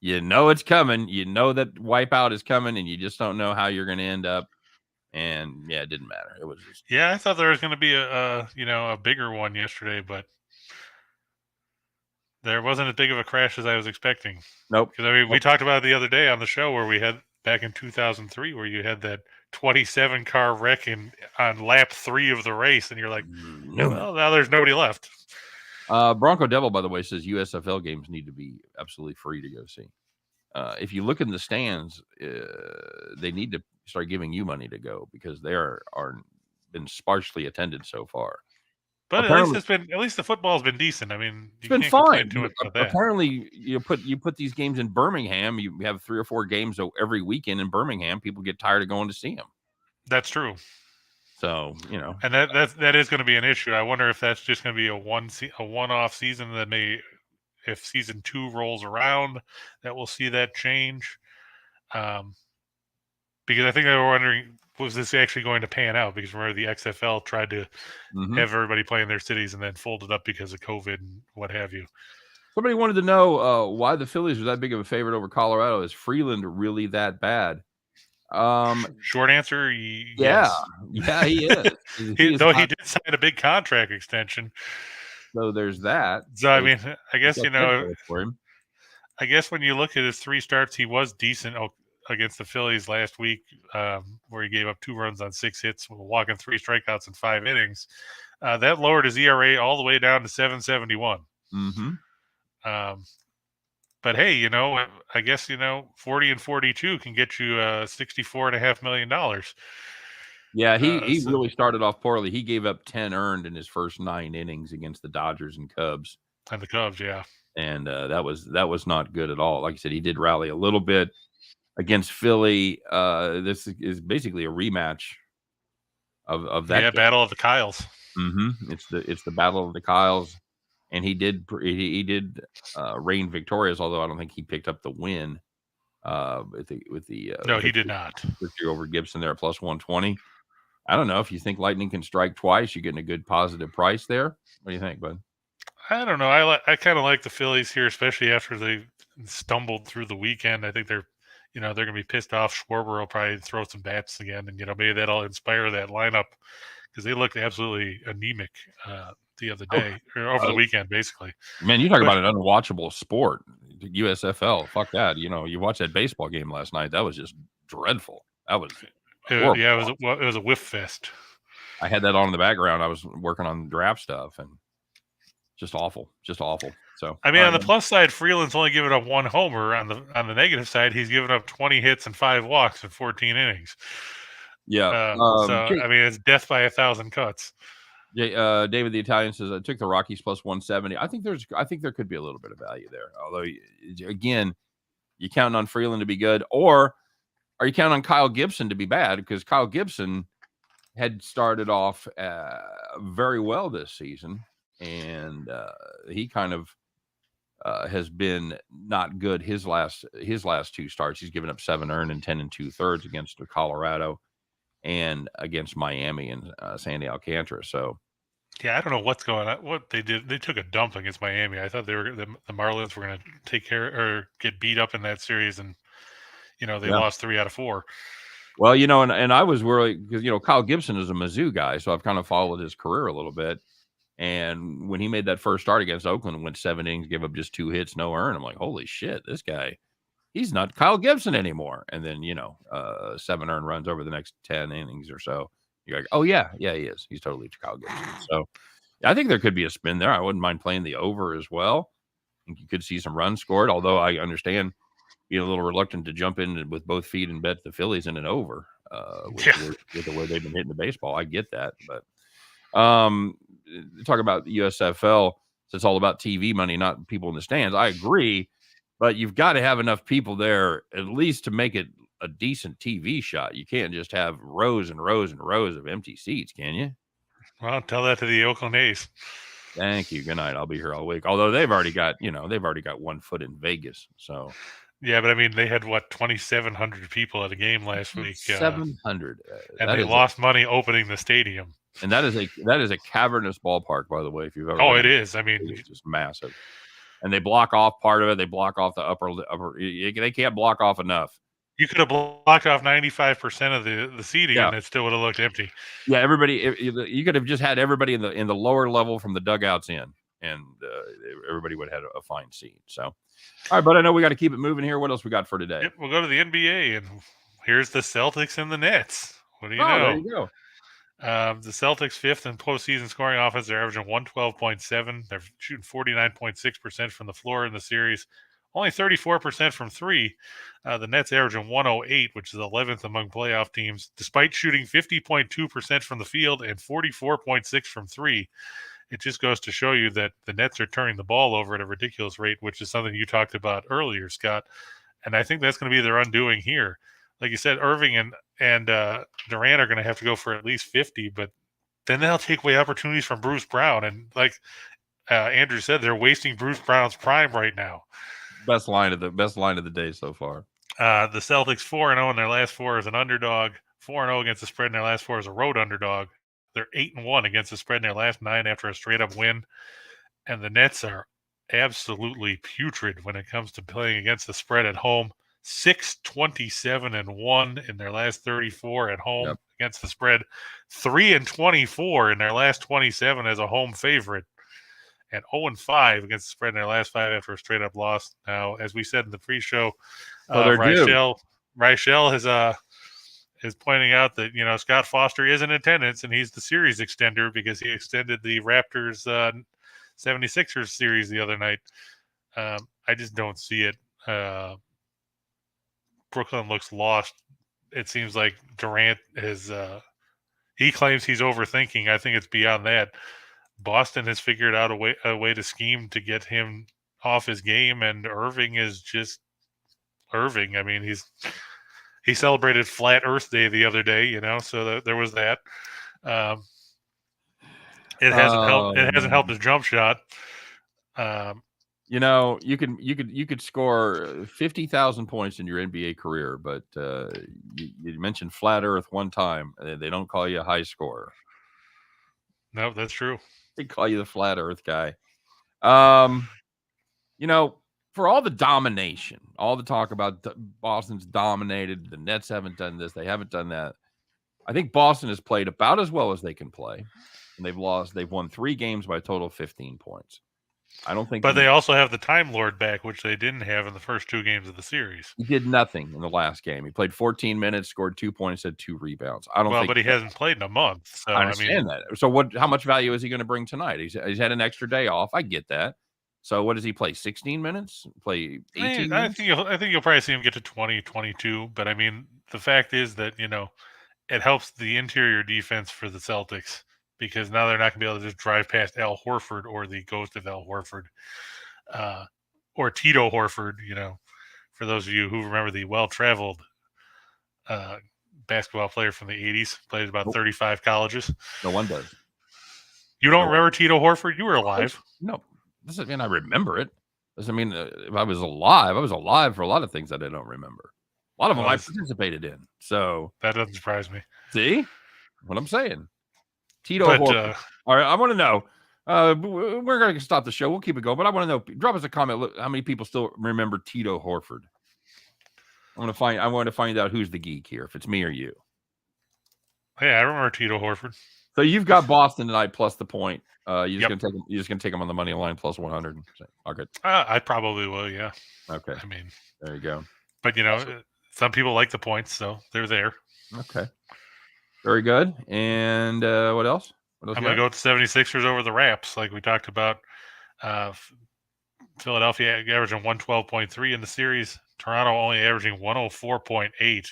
[SPEAKER 1] It's coming. That wipeout is coming, and you just don't know how you're going to end up. And yeah, it didn't matter. It was just
[SPEAKER 2] I thought there was going to be a bigger one yesterday, but there wasn't as big of a crash as I was expecting.
[SPEAKER 1] Nope.
[SPEAKER 2] Because we talked about it the other day on the show where we had back in 2003 where you had that 27 car wreck on lap 3 of the race, and you're like, well, now there's nobody left.
[SPEAKER 1] Bronco Devil, by the way, says USFL games need to be absolutely free to go see. If you look in the stands, they need to start giving you money to go because they are been sparsely attended so far.
[SPEAKER 2] But at least the football's been decent. I mean,
[SPEAKER 1] it's been fine. Apparently, you put these games in Birmingham. You have 3 or 4 games every weekend in Birmingham. People get tired of going to see them.
[SPEAKER 2] That's true.
[SPEAKER 1] So
[SPEAKER 2] and that is going to be an issue. I wonder if that's just going to be a one-off season that may, if season 2 rolls around, that we'll see that change. Because I think they were wondering, was this actually going to pan out? Because remember, the XFL tried to have everybody play in their cities and then folded up because of COVID and what have you.
[SPEAKER 1] Somebody wanted to know why the Phillies were that big of a favorite over Colorado. Is Freeland really that bad?
[SPEAKER 2] Short answer, yes.
[SPEAKER 1] Yeah, he is.
[SPEAKER 2] He did sign a big contract extension.
[SPEAKER 1] So there's that.
[SPEAKER 2] So I mean, I guess I guess when you look at his 3 starts, he was decent against the Phillies last week, where he gave up 2 runs on 6 hits, walking 3 strikeouts in 5 innings. That lowered his ERA all the way down to 7.71. But hey, I guess 40 and 42 can get you $64.5 million.
[SPEAKER 1] Yeah, he really started off poorly. He gave up 10 earned in his first 9 innings against the Dodgers and Cubs.
[SPEAKER 2] And the Cubs, yeah.
[SPEAKER 1] And that was not good at all. Like I said, he did rally a little bit against Philly. This is basically a rematch of that.
[SPEAKER 2] Yeah, Battle of the Kyles.
[SPEAKER 1] It's the Battle of the Kyles. And he did reign victorious, although I don't think he picked up the win. With the
[SPEAKER 2] no, he did not.
[SPEAKER 1] Victory over Gibson there at plus 120. I don't know if you think Lightning can strike twice. You're getting a good positive price there. What do you think, bud?
[SPEAKER 2] I don't know. I kind of like the Phillies here, especially after they stumbled through the weekend. I think they're going to be pissed off. Schwarber will probably throw some bats again, and maybe that'll inspire that lineup because they looked absolutely anemic the other day or over the weekend, basically.
[SPEAKER 1] Man, you talk about an unwatchable sport, USFL. Fuck that. You watched that baseball game last night. That was just dreadful. That was horrible.
[SPEAKER 2] Yeah, it was a whiff fest.
[SPEAKER 1] I had that on in the background. I was working on draft stuff and just awful. So
[SPEAKER 2] I mean, on the plus side, Freeland's only given up 1 homer. On the negative side, he's given up 20 hits and 5 walks in 14 innings.
[SPEAKER 1] Yeah.
[SPEAKER 2] I mean, it's death by 1,000 cuts.
[SPEAKER 1] David the Italian says I took the Rockies plus 170. I think there could be a little bit of value there. Although again, you counting on Freeland to be good, or are you counting on Kyle Gibson to be bad? Because Kyle Gibson had started off very well this season, and he kind of has been not good his last 2 starts. He's given up 7 earned and 10 2/3 against Colorado and against Miami and Sandy Alcantara. So
[SPEAKER 2] yeah, I don't know what's going on. What they did, they took a dump against Miami. I thought the Marlins were going to take care or get beat up in that series, and they lost 3 out of 4.
[SPEAKER 1] Well, and I was worried because Kyle Gibson is a Mizzou guy, so I've kind of followed his career a little bit. And when he made that first start against Oakland and went 7 innings, gave up just 2 hits, no earn, I'm like, holy shit, this guy. He's not Kyle Gibson anymore. And then, 7 earned runs over the next 10 innings or so. You're like, oh, yeah, he is. He's totally Kyle Gibson. So I think there could be a spin there. I wouldn't mind playing the over as well. I think you could see some runs scored, although I understand being a little reluctant to jump in with both feet and bet the Phillies in an over with the way they've been hitting the baseball. I get that. But talk about the USFL. So it's all about TV money, not people in the stands. I agree. But you've got to have enough people there at least to make it a decent TV shot. You can't just have rows and rows and rows of empty seats, can you?
[SPEAKER 2] Well, tell that to the Oakland A's.
[SPEAKER 1] Thank you. Good night. I'll be here all week. Although they've already got 1 foot in Vegas. So
[SPEAKER 2] Yeah, but I mean, they had 2,700 people at a game last week,
[SPEAKER 1] 700.
[SPEAKER 2] and they lost money opening the stadium.
[SPEAKER 1] And that is a cavernous ballpark, by the way. If you've ever
[SPEAKER 2] Oh,
[SPEAKER 1] been
[SPEAKER 2] it is. I mean,
[SPEAKER 1] it's just massive. And they block off part of it. They block off the upper. They can't block off enough.
[SPEAKER 2] You could have blocked off 95% of the seating,
[SPEAKER 1] Yeah.
[SPEAKER 2] and it still would have looked empty.
[SPEAKER 1] Yeah, everybody. You could have just had everybody in the lower level from the dugouts in, and everybody would have had a fine seat. So, all right, but I know we got to keep it moving here. What else we got for today?
[SPEAKER 2] Yep, we'll go to the NBA, and here's the Celtics and the Nets. What do you know?
[SPEAKER 1] There you go.
[SPEAKER 2] The Celtics fifth in postseason scoring offense. They're averaging 112.7. They're shooting 49.6% from the floor in the series. Only 34% from three. The Nets averaging 108, which is 11th among playoff teams, despite shooting 50.2% from the field and 44.6 from three. It just goes to show you that the Nets are turning the ball over at a ridiculous rate, which is something you talked about earlier, Scott. And I think that's going to be their undoing here. Like you said, Irving and Durant are going to have to go for at least 50, but then they'll take away opportunities from Bruce Brown. And like Andrew said, they're wasting Bruce Brown's prime right now.
[SPEAKER 1] Best line of the day so far.
[SPEAKER 2] The Celtics 4-0 in their last four as an underdog, 4-0 against the spread in their last four as a road underdog. They're 8-1 against the spread in their last 9 after a straight-up win. And the Nets are absolutely putrid when it comes to playing against the spread at home. 6-27-1 in their last 34 at home against the spread. 3-24 in their last 27 as a home favorite. And 0-5 against the spread in their last 5 after a straight-up loss. Now, as we said in the pre-show, Reichel is pointing out that, Scott Foster is in attendance, and he's the series extender because he extended the Raptors 76ers series the other night. I just don't see it. Brooklyn looks lost. It seems like Durant is he claims he's overthinking. I think it's beyond that. Boston has figured out a way to scheme to get him off his game, and Irving is just Irving. I mean, he celebrated Flat Earth Day the other day, so there was that. It hasn't helped his jump shot.
[SPEAKER 1] You could score 50,000 points in your NBA career, but you mentioned Flat Earth one time. They don't call you a high scorer.
[SPEAKER 2] No, that's true.
[SPEAKER 1] They call you the Flat Earth guy. For all the domination, all the talk about Boston's dominated, the Nets haven't done this, they haven't done that. I think Boston has played about as well as they can play, and they've won 3 games by a total of 15 points. I don't think.
[SPEAKER 2] But they also have the Time Lord back, which they didn't have in the first 2 games of the series.
[SPEAKER 1] He did nothing in the last game. He played 14 minutes, scored 2 points, had 2 rebounds.
[SPEAKER 2] But he hasn't played in a month. So
[SPEAKER 1] I understand that. So how much value is he going to bring tonight? He's had an extra day off. I get that. So what does he play? 16 minutes? Play 18 minutes?
[SPEAKER 2] I think you'll probably see him get to 20, 22. But I mean, the fact is that, it helps the interior defense for the Celtics, because now they're not going to be able to just drive past Al Horford or the ghost of Al Horford, or Tito Horford, for those of you who remember the well-traveled basketball player from the 80s, played about 35 colleges.
[SPEAKER 1] No one does.
[SPEAKER 2] You don't remember Tito Horford? You were alive.
[SPEAKER 1] No. Doesn't mean I remember it. Doesn't mean if I was alive for a lot of things that I don't remember. A lot of them I participated in. So
[SPEAKER 2] that doesn't surprise me.
[SPEAKER 1] See what I'm saying? Tito Horford. All right, I want to know. We're going to stop the show. We'll keep it going, but I want to know. Drop us a comment. Look, how many people still remember Tito Horford? I want to find out who's the geek here. If it's me or you.
[SPEAKER 2] Yeah, I remember Tito Horford.
[SPEAKER 1] So you've got Boston tonight plus the point. You're just gonna take them on the money line plus 100. Okay.
[SPEAKER 2] I probably will. Yeah.
[SPEAKER 1] Okay.
[SPEAKER 2] I mean,
[SPEAKER 1] there you go.
[SPEAKER 2] But some people like the points, so they're there.
[SPEAKER 1] Okay. Very good. And what else?
[SPEAKER 2] I'm going to go with the 76ers over the Raps, like we talked about. Philadelphia averaging 112.3 in the series. Toronto only averaging 104.8.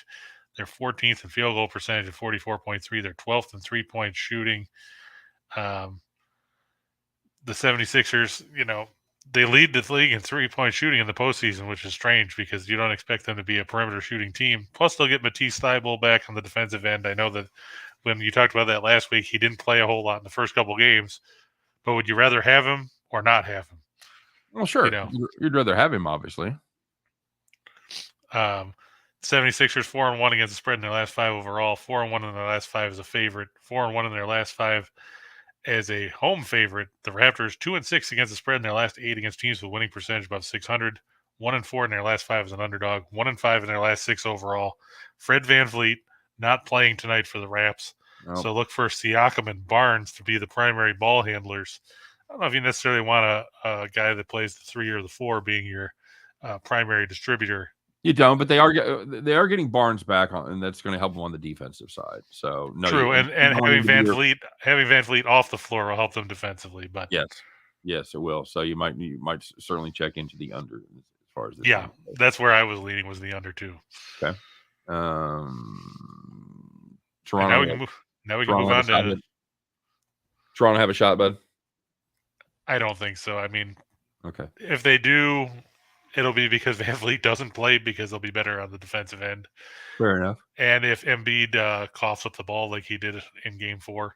[SPEAKER 2] They're 14th in field goal percentage at 44.3. They're 12th in three-point shooting. The 76ers, they lead the league in three-point shooting in the postseason, which is strange because you don't expect them to be a perimeter shooting team. Plus, they'll get Matisse Thybulle back on the defensive end. I know that when you talked about that last week, he didn't play a whole lot in the first couple games. But would you rather have him or not have him?
[SPEAKER 1] Well, sure. You'd rather have him, obviously.
[SPEAKER 2] Um, 76ers 4-1 against the spread in their last 5 overall. 4-1 in their last 5 as a favorite. 4-1 in their last 5 as a home favorite. The Raptors 2-6 against the spread in their last 8 against teams with winning percentage above 600. 1-4 in their last 5 as an underdog. 1-5 in their last 6 overall. Fred VanVleet not playing tonight for the Raps.
[SPEAKER 1] Nope.
[SPEAKER 2] So look for Siakam and Barnes to be the primary ball handlers. I don't know if you necessarily want a guy that plays the 3 or the 4 being your primary distributor.
[SPEAKER 1] You don't, but they are getting Barnes back on, and that's going to help them on the defensive side. So no,
[SPEAKER 2] true, and having VanVleet off the floor will help them defensively. But
[SPEAKER 1] yes, it will. So you might certainly check into the under as far as this.
[SPEAKER 2] Yeah, that's where I was leading, was the under 2.
[SPEAKER 1] Okay.
[SPEAKER 2] Toronto. Now we can move on to
[SPEAKER 1] Toronto. Have a shot, bud?
[SPEAKER 2] I don't think so. I mean,
[SPEAKER 1] okay.
[SPEAKER 2] If they do, it'll be because VanVleet doesn't play, because they'll be better on the defensive end.
[SPEAKER 1] Fair enough.
[SPEAKER 2] And if Embiid coughs up the ball like he did in Game 4.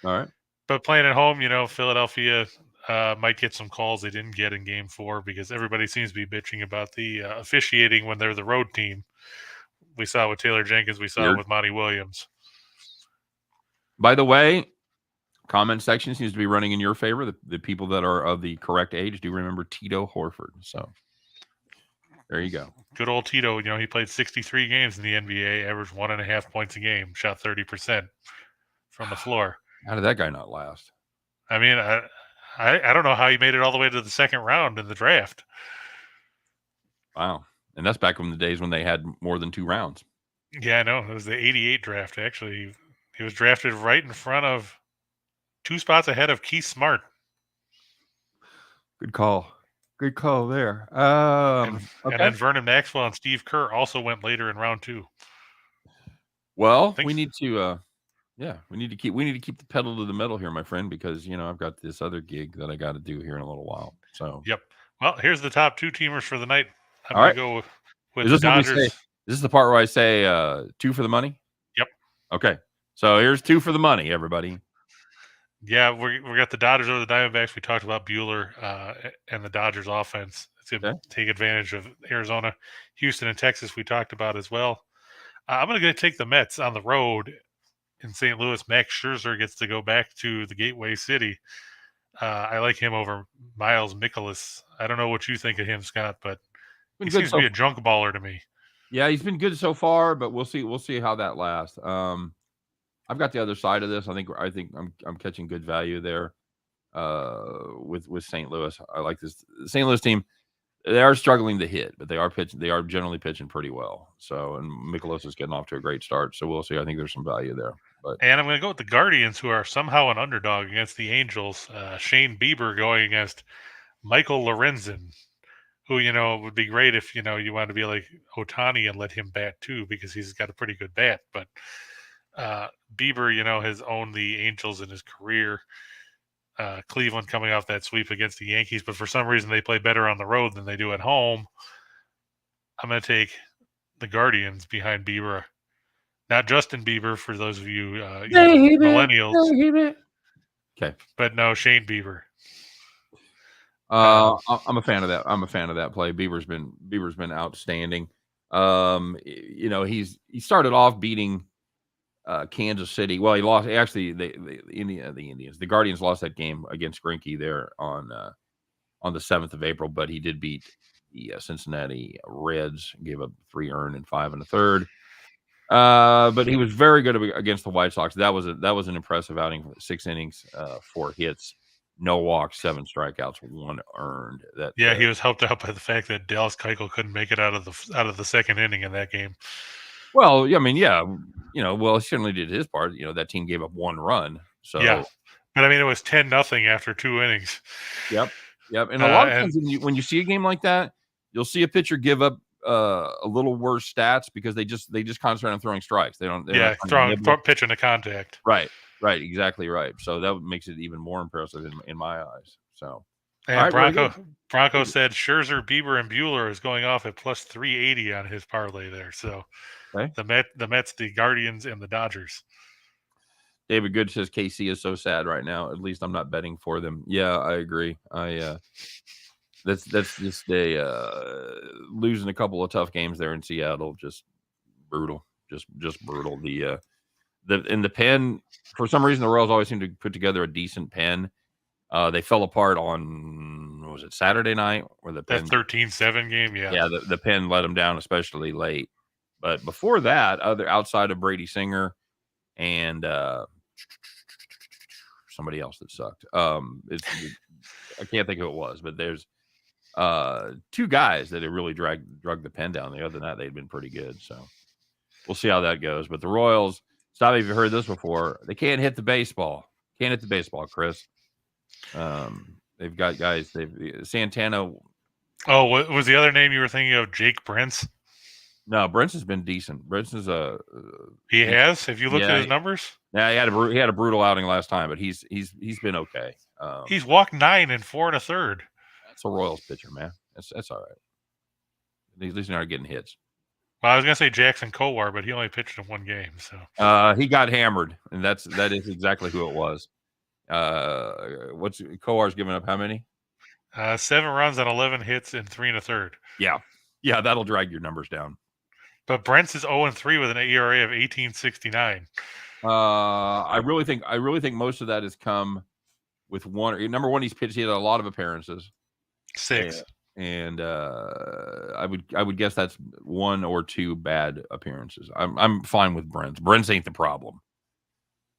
[SPEAKER 1] All right.
[SPEAKER 2] But playing at home, Philadelphia might get some calls they didn't get in Game 4, because everybody seems to be bitching about the officiating when they're the road team. We saw it with Taylor Jenkins. We saw it with Monty Williams.
[SPEAKER 1] By the way, comment section seems to be running in your favor. The people that are of the correct age do remember Tito Horford. So there you go.
[SPEAKER 2] Good old Tito. He played 63 games in the NBA, averaged 1.5 points a game, shot 30% from the floor.
[SPEAKER 1] How did that guy not last?
[SPEAKER 2] I mean, I don't know how he made it all the way to the second round in the draft.
[SPEAKER 1] Wow. And that's back in the days when they had more than 2 rounds.
[SPEAKER 2] Yeah, I know. It was the 88 draft, actually. He was drafted right in front of 2 spots ahead of Keith Smart.
[SPEAKER 1] Good call. Good call there.
[SPEAKER 2] And then Vernon Maxwell and Steve Kerr also went later in round 2.
[SPEAKER 1] Well, we need to keep the pedal to the metal here, my friend, because I've got this other gig that I got to do here in a little while. So
[SPEAKER 2] yep. Well, here's the top 2 teamers for the night. I'm
[SPEAKER 1] going
[SPEAKER 2] to go with the Dodgers.
[SPEAKER 1] Is this the part where I say 2 for the money?
[SPEAKER 2] Yep.
[SPEAKER 1] Okay. So here's 2 for the money, everybody.
[SPEAKER 2] Yeah, we got the Dodgers over the Diamondbacks. We talked about Buehler and the Dodgers offense. It's going to take advantage of Arizona, Houston, and Texas. We talked about as well. I'm going to take the Mets on the road in St. Louis. Max Scherzer gets to go back to the Gateway City. I like him over Miles Mikolas. I don't know what you think of him, Scott, but he seems to be a junk baller to me.
[SPEAKER 1] Yeah, he's been good so far, but we'll see. We'll see how that lasts. I've got the other side of this. I think I'm catching good value there with St. Louis. I like this St. Louis team. They are struggling to hit, but they are generally pitching pretty well. So, and Mikolas is getting off to a great start. So we'll see. I think there's some value there.
[SPEAKER 2] And I'm going to go with the Guardians, who are somehow an underdog against the Angels. Shane Bieber going against Michael Lorenzen, who, would be great if, you want to be like Ohtani and let him bat too, because he's got a pretty good bat. But Bieber, has owned the Angels in his career. Cleveland coming off that sweep against the Yankees, but for some reason they play better on the road than they do at home. I'm going to take the Guardians behind Bieber. Not Justin Bieber, for those of you, millennials.
[SPEAKER 1] Okay.
[SPEAKER 2] But no, Shane Bieber.
[SPEAKER 1] I'm a fan of that. I'm a fan of that play. Bieber's been outstanding. He started off beating Kansas City. Well, he lost. Actually, the Indians, the Guardians lost that game against Greinke there on the 7th of April. But he did beat the Cincinnati Reds. Gave up 3 earned and 5 1/3. But he was very good against the White Sox. That was an impressive outing. 6 innings, 4 hits, no walks, 7 strikeouts, 1 earned.
[SPEAKER 2] He was helped out by the fact that Dallas Keuchel couldn't make it out of the second inning in that game.
[SPEAKER 1] Well, I mean, he certainly did his part. That team gave up 1 run. So
[SPEAKER 2] yeah, but I mean, it was 10-0 after 2 innings.
[SPEAKER 1] Yep. And a lot of times when you see a game like that, you'll see a pitcher give up a little worse stats because they just concentrate on throwing strikes.
[SPEAKER 2] Pitching to contact.
[SPEAKER 1] Right, exactly right. So that makes it even more impressive in my eyes. So,
[SPEAKER 2] and Bronco said Scherzer, Bieber, and Buehler is going off at plus 380 on his parlay there. So the Mets, the Guardians, and the Dodgers.
[SPEAKER 1] David Good says KC is so sad right now. At least I'm not betting for them. Yeah, I agree. That's just losing a couple of tough games there in Seattle. Just brutal. Just brutal. The pen, for some reason, the Royals always seem to put together a decent pen. They fell apart on, was it Saturday night? Where the pen,
[SPEAKER 2] that 13-7 game,
[SPEAKER 1] yeah, the pen let them down, especially late. But before that, outside of Brady Singer and somebody else that sucked. I can't think who it was, but there's two guys that have really drug the pen down. The other than that, they'd been pretty good. So we'll see how that goes. But the Royals, stop if you've heard this before, they can't hit the baseball. Can't hit the baseball, Chris. They've got guys. Santana.
[SPEAKER 2] Oh, what was the other name you were thinking of? Jake Brentz?
[SPEAKER 1] No, Brentz has been decent. Brentz is
[SPEAKER 2] he has. Have you looked at his numbers?
[SPEAKER 1] Yeah, he had a brutal outing last time, but he's been okay.
[SPEAKER 2] He's walked 9 in 4 1/3.
[SPEAKER 1] That's a Royals pitcher, man. That's all right. At least they're not getting hits.
[SPEAKER 2] Well, I was gonna say Jackson Kowar, but he only pitched in 1 game. So
[SPEAKER 1] he got hammered, and that is exactly who it was. What's Kowar's giving up? How many?
[SPEAKER 2] 7 runs on 11 hits in 3 1/3.
[SPEAKER 1] Yeah, that'll drag your numbers down.
[SPEAKER 2] But Brent's is 0-3 with an ERA of 18.69.
[SPEAKER 1] I really think most of that has come with one. Number one, he's pitched. He had a lot of appearances.
[SPEAKER 2] 6.
[SPEAKER 1] And I would guess that's 1 or 2 bad appearances. I'm fine with Brent's. Brent's ain't the problem.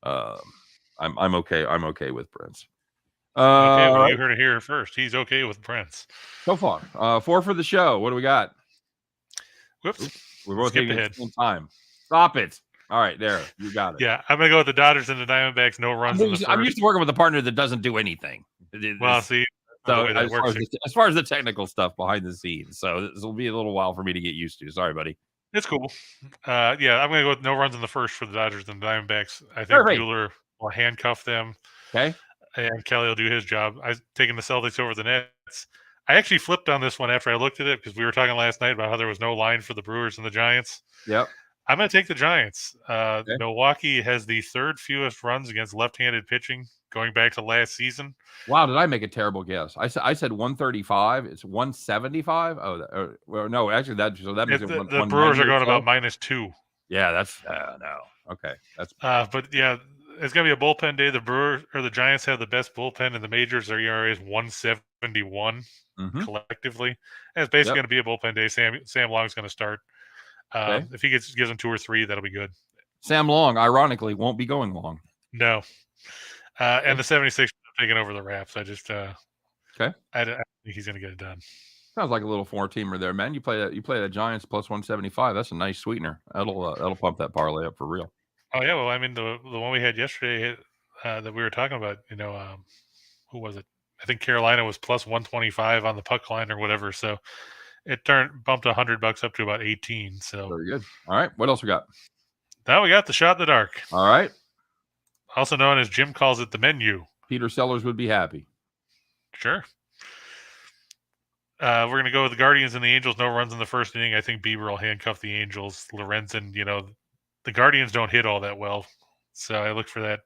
[SPEAKER 1] I'm okay. I'm okay with Brent's.
[SPEAKER 2] Okay, well, you heard it here first. He's okay with Brent's
[SPEAKER 1] so far. 4 for the show. What do we got?
[SPEAKER 2] Whoops.
[SPEAKER 1] We're both taking at the same time. Stop it. All right, there. You got it.
[SPEAKER 2] Yeah, I'm going to go with the Dodgers and the Diamondbacks. No runs in the first.
[SPEAKER 1] I'm used to working with a partner that doesn't do anything.
[SPEAKER 2] Well, see,
[SPEAKER 1] so as far as the technical stuff behind the scenes. So this will be a little while for me to get used to. Sorry, buddy.
[SPEAKER 2] It's cool. Yeah, I'm going to go with no runs in the first for the Dodgers and the Diamondbacks. I think Buehler will handcuff them.
[SPEAKER 1] Okay.
[SPEAKER 2] And Kelly will do his job. I've taken the Celtics over the Nets. I actually flipped on this one after I looked at it because we were talking last night about how there was no line for the Brewers and the Giants.
[SPEAKER 1] Yep.
[SPEAKER 2] I'm going to take the Giants. Okay. Milwaukee has the 3rd fewest runs against left-handed pitching going back to last season.
[SPEAKER 1] Wow, did I make a terrible guess? I said 135. It's 175. Oh, well, no, actually that means
[SPEAKER 2] the Brewers are going about -2.
[SPEAKER 1] Yeah, that's no. Okay, that's.
[SPEAKER 2] But yeah, it's going to be a bullpen day. The Brewers or the Giants have the best bullpen in the majors. Their ERA is 171 collectively. And it's basically going to be a bullpen day. Sam Long's going to start. Okay. If he gives them 2 or 3, that'll be good.
[SPEAKER 1] Sam Long, ironically, won't be going long.
[SPEAKER 2] No. And the 76ers are taking over the Raps. I just
[SPEAKER 1] okay.
[SPEAKER 2] I think he's going to get it done.
[SPEAKER 1] Sounds like a little 4-teamer there, man. You play that Giants plus 175. That's a nice sweetener. That'll pump that parlay up for real.
[SPEAKER 2] Oh yeah, well, I mean the one we had yesterday that we were talking about, who was it? I think Carolina was plus 125 on the puck line or whatever. So it bumped $100 up to about 18. So
[SPEAKER 1] very good. All right, what else we got?
[SPEAKER 2] Now we got the shot in the dark.
[SPEAKER 1] All right.
[SPEAKER 2] Also known as Jim calls it the menu.
[SPEAKER 1] Peter Sellers would be happy.
[SPEAKER 2] Sure. We're going to go with the Guardians and the Angels. No runs in the first inning. I think Bieber will handcuff the Angels. Lorenzen, the Guardians don't hit all that well. So I look for that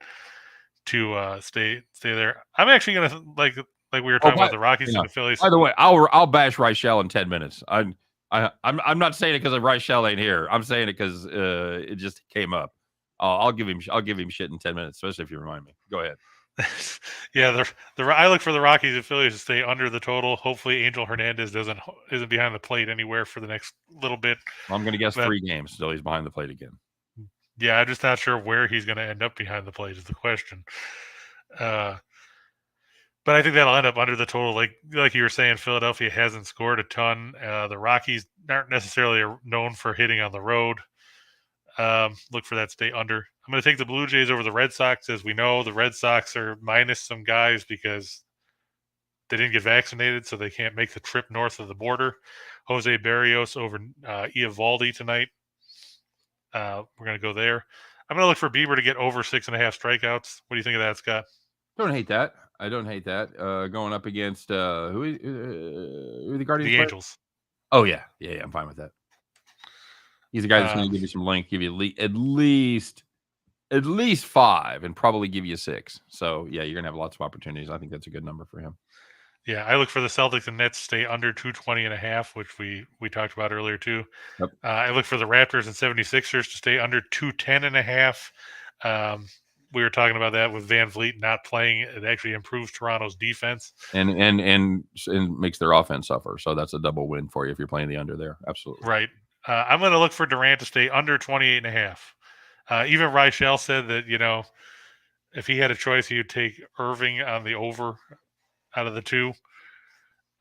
[SPEAKER 2] to stay there. I'm actually going to, like we were talking about the Rockies and the Phillies.
[SPEAKER 1] By the way, I'll bash Reichel in 10 minutes. I'm not saying it because Reichel ain't here. I'm saying it because it just came up. I'll give him shit in 10 minutes, especially if you remind me. Go ahead.
[SPEAKER 2] Yeah, I look for the Rockies and Phillies to stay under the total. Hopefully, Angel Hernandez isn't behind the plate anywhere for the next little bit.
[SPEAKER 1] Well, I'm going to guess 3 games until he's behind the plate again.
[SPEAKER 2] Yeah, I'm just not sure where he's going to end up behind the plate is the question. But I think that'll end up under the total. Like you were saying, Philadelphia hasn't scored a ton. The Rockies aren't necessarily known for hitting on the road. Look for that to stay under. I'm going to take the Blue Jays over the Red Sox. As we know, the Red Sox are minus some guys because they didn't get vaccinated, so they can't make the trip north of the border. Jose Barrios over Eovaldi tonight. We're going to go there. I'm going to look for Bieber to get over 6.5 strikeouts. What do you think of that, Scott?
[SPEAKER 1] Don't hate that. I don't hate that. Going up against who the Guardians?
[SPEAKER 2] The Angels.
[SPEAKER 1] Oh yeah. I'm fine with that. He's a guy that's going to give you some length, give you at least 5, and probably give you 6. So yeah, you're going to have lots of opportunities. I think that's a good number for him.
[SPEAKER 2] Yeah, I look for the Celtics and Nets to stay under 220.5, which we talked about earlier too.
[SPEAKER 1] Yep.
[SPEAKER 2] I look for the Raptors and 76ers to stay under 210.5. We were talking about that with Van Vliet not playing. It actually improves Toronto's defense.
[SPEAKER 1] And makes their offense suffer. So that's a double win for you if you're playing the under there. Absolutely.
[SPEAKER 2] Right. I'm going to look for Durant to stay under 28.5. Even Reichel said that, if he had a choice, he would take Irving on the over out of the two.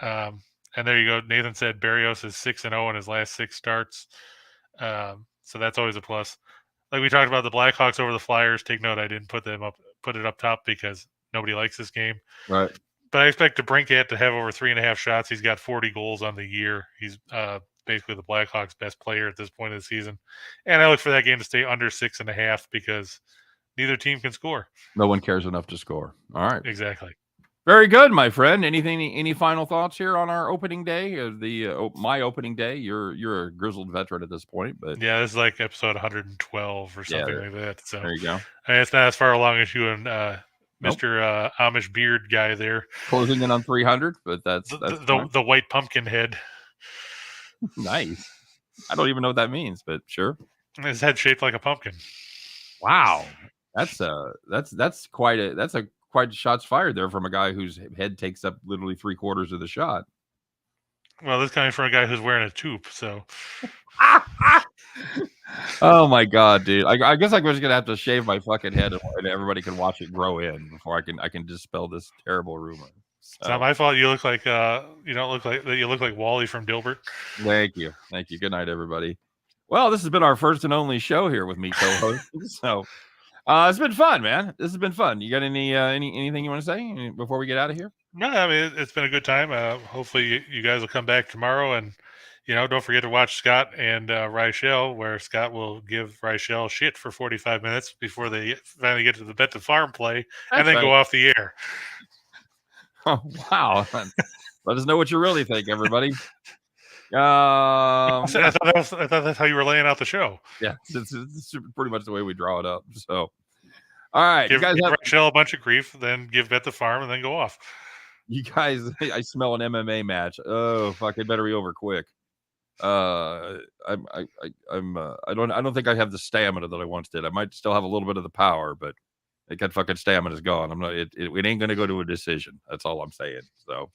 [SPEAKER 2] And there you go. Nathan said Barrios is 6-0 in his last 6 starts. So that's always a plus. Like we talked about the Blackhawks over the Flyers. Take note, I didn't put it up top because nobody likes this game.
[SPEAKER 1] Right.
[SPEAKER 2] But I expect DeBrincat to have over 3.5 shots. He's got 40 goals on the year. He's basically the Blackhawks' best player at this point of the season. And I look for that game to stay under 6.5 because neither team can score.
[SPEAKER 1] No one cares enough to score. All right.
[SPEAKER 2] Exactly.
[SPEAKER 1] Very good, my friend. Any final thoughts here on our opening day? My opening day. You're a grizzled veteran at this point, but
[SPEAKER 2] yeah, this is like episode 112 or something like that. So
[SPEAKER 1] there you go.
[SPEAKER 2] It's not as far along as you and Mr. Amish beard guy there.
[SPEAKER 1] Closing in on 300, but that's
[SPEAKER 2] the white pumpkin head.
[SPEAKER 1] Nice. I don't even know what that means, but sure.
[SPEAKER 2] His head shaped like a pumpkin.
[SPEAKER 1] Wow, that's quite a shots fired there from a guy whose head takes up literally 3/4 of the shot.
[SPEAKER 2] Well, this coming from a guy who's wearing a tube, so.
[SPEAKER 1] Oh my god, dude! I guess I'm just gonna have to shave my fucking head, and everybody can watch it grow in before I can dispel this terrible rumor. So.
[SPEAKER 2] It's not my fault. You look like you look like Wally from Dilbert.
[SPEAKER 1] Thank you. Good night, everybody. Well, this has been our first and only show here with me co-host. So it's been fun, man. This has been fun. You got anything you want to say before we get out of here?
[SPEAKER 2] No, I mean it's been a good time. Hopefully you guys will come back tomorrow, and don't forget to watch Scott and Reichel, where Scott will give Reichel shit for 45 minutes before they finally get to the Bet the Farm play, and then go off the air.
[SPEAKER 1] Oh wow! Let us know what you really think, everybody. I
[SPEAKER 2] thought that's how you were laying out the show.
[SPEAKER 1] Yeah, it's pretty much the way we draw it up. So, all right,
[SPEAKER 2] give Reichel a bunch of grief, then give Bet the Farm, and then go off.
[SPEAKER 1] You guys, I smell an MMA match. Oh fuck! It better be over quick. I don't think I have the stamina that I once did. I might still have a little bit of the power, but that fucking stamina is gone. I'm not. It ain't gonna go to a decision. That's all I'm saying. So.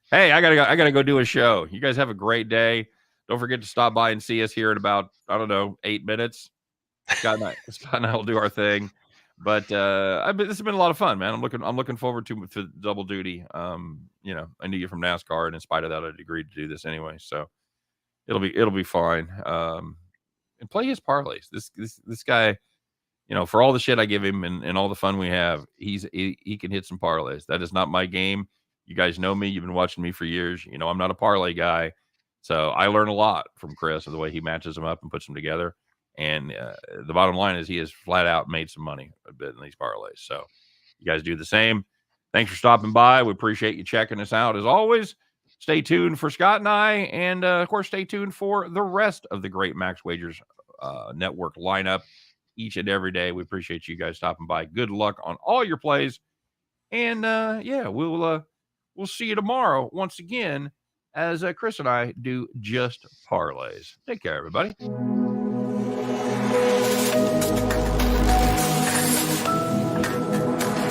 [SPEAKER 1] Hey, I gotta go do a show. You guys have a great day. Don't forget to stop by and see us here in about 8 minutes. Scott and I will do our thing. But this has been a lot of fun, man. I'm looking forward to double duty. I knew you from NASCAR, and in spite of that, I'd agreed to do this anyway. So it'll be fine. And play his parlays. This guy, for all the shit I give him and all the fun we have, he can hit some parlays. That is not my game. You guys know me. You've been watching me for years. I'm not a parlay guy. So I learn a lot from Chris of the way he matches them up and puts them together. And the bottom line is he has flat out made some money a bit in these parlays. So you guys do the same. Thanks for stopping by. We appreciate you checking us out. As always, stay tuned for Scott and I. And, of course, stay tuned for the rest of the great Max Wagers Network lineup each and every day. We appreciate you guys stopping by. Good luck on all your plays. And, we'll see you tomorrow once again as Chris and I do just parlays. Take care, everybody.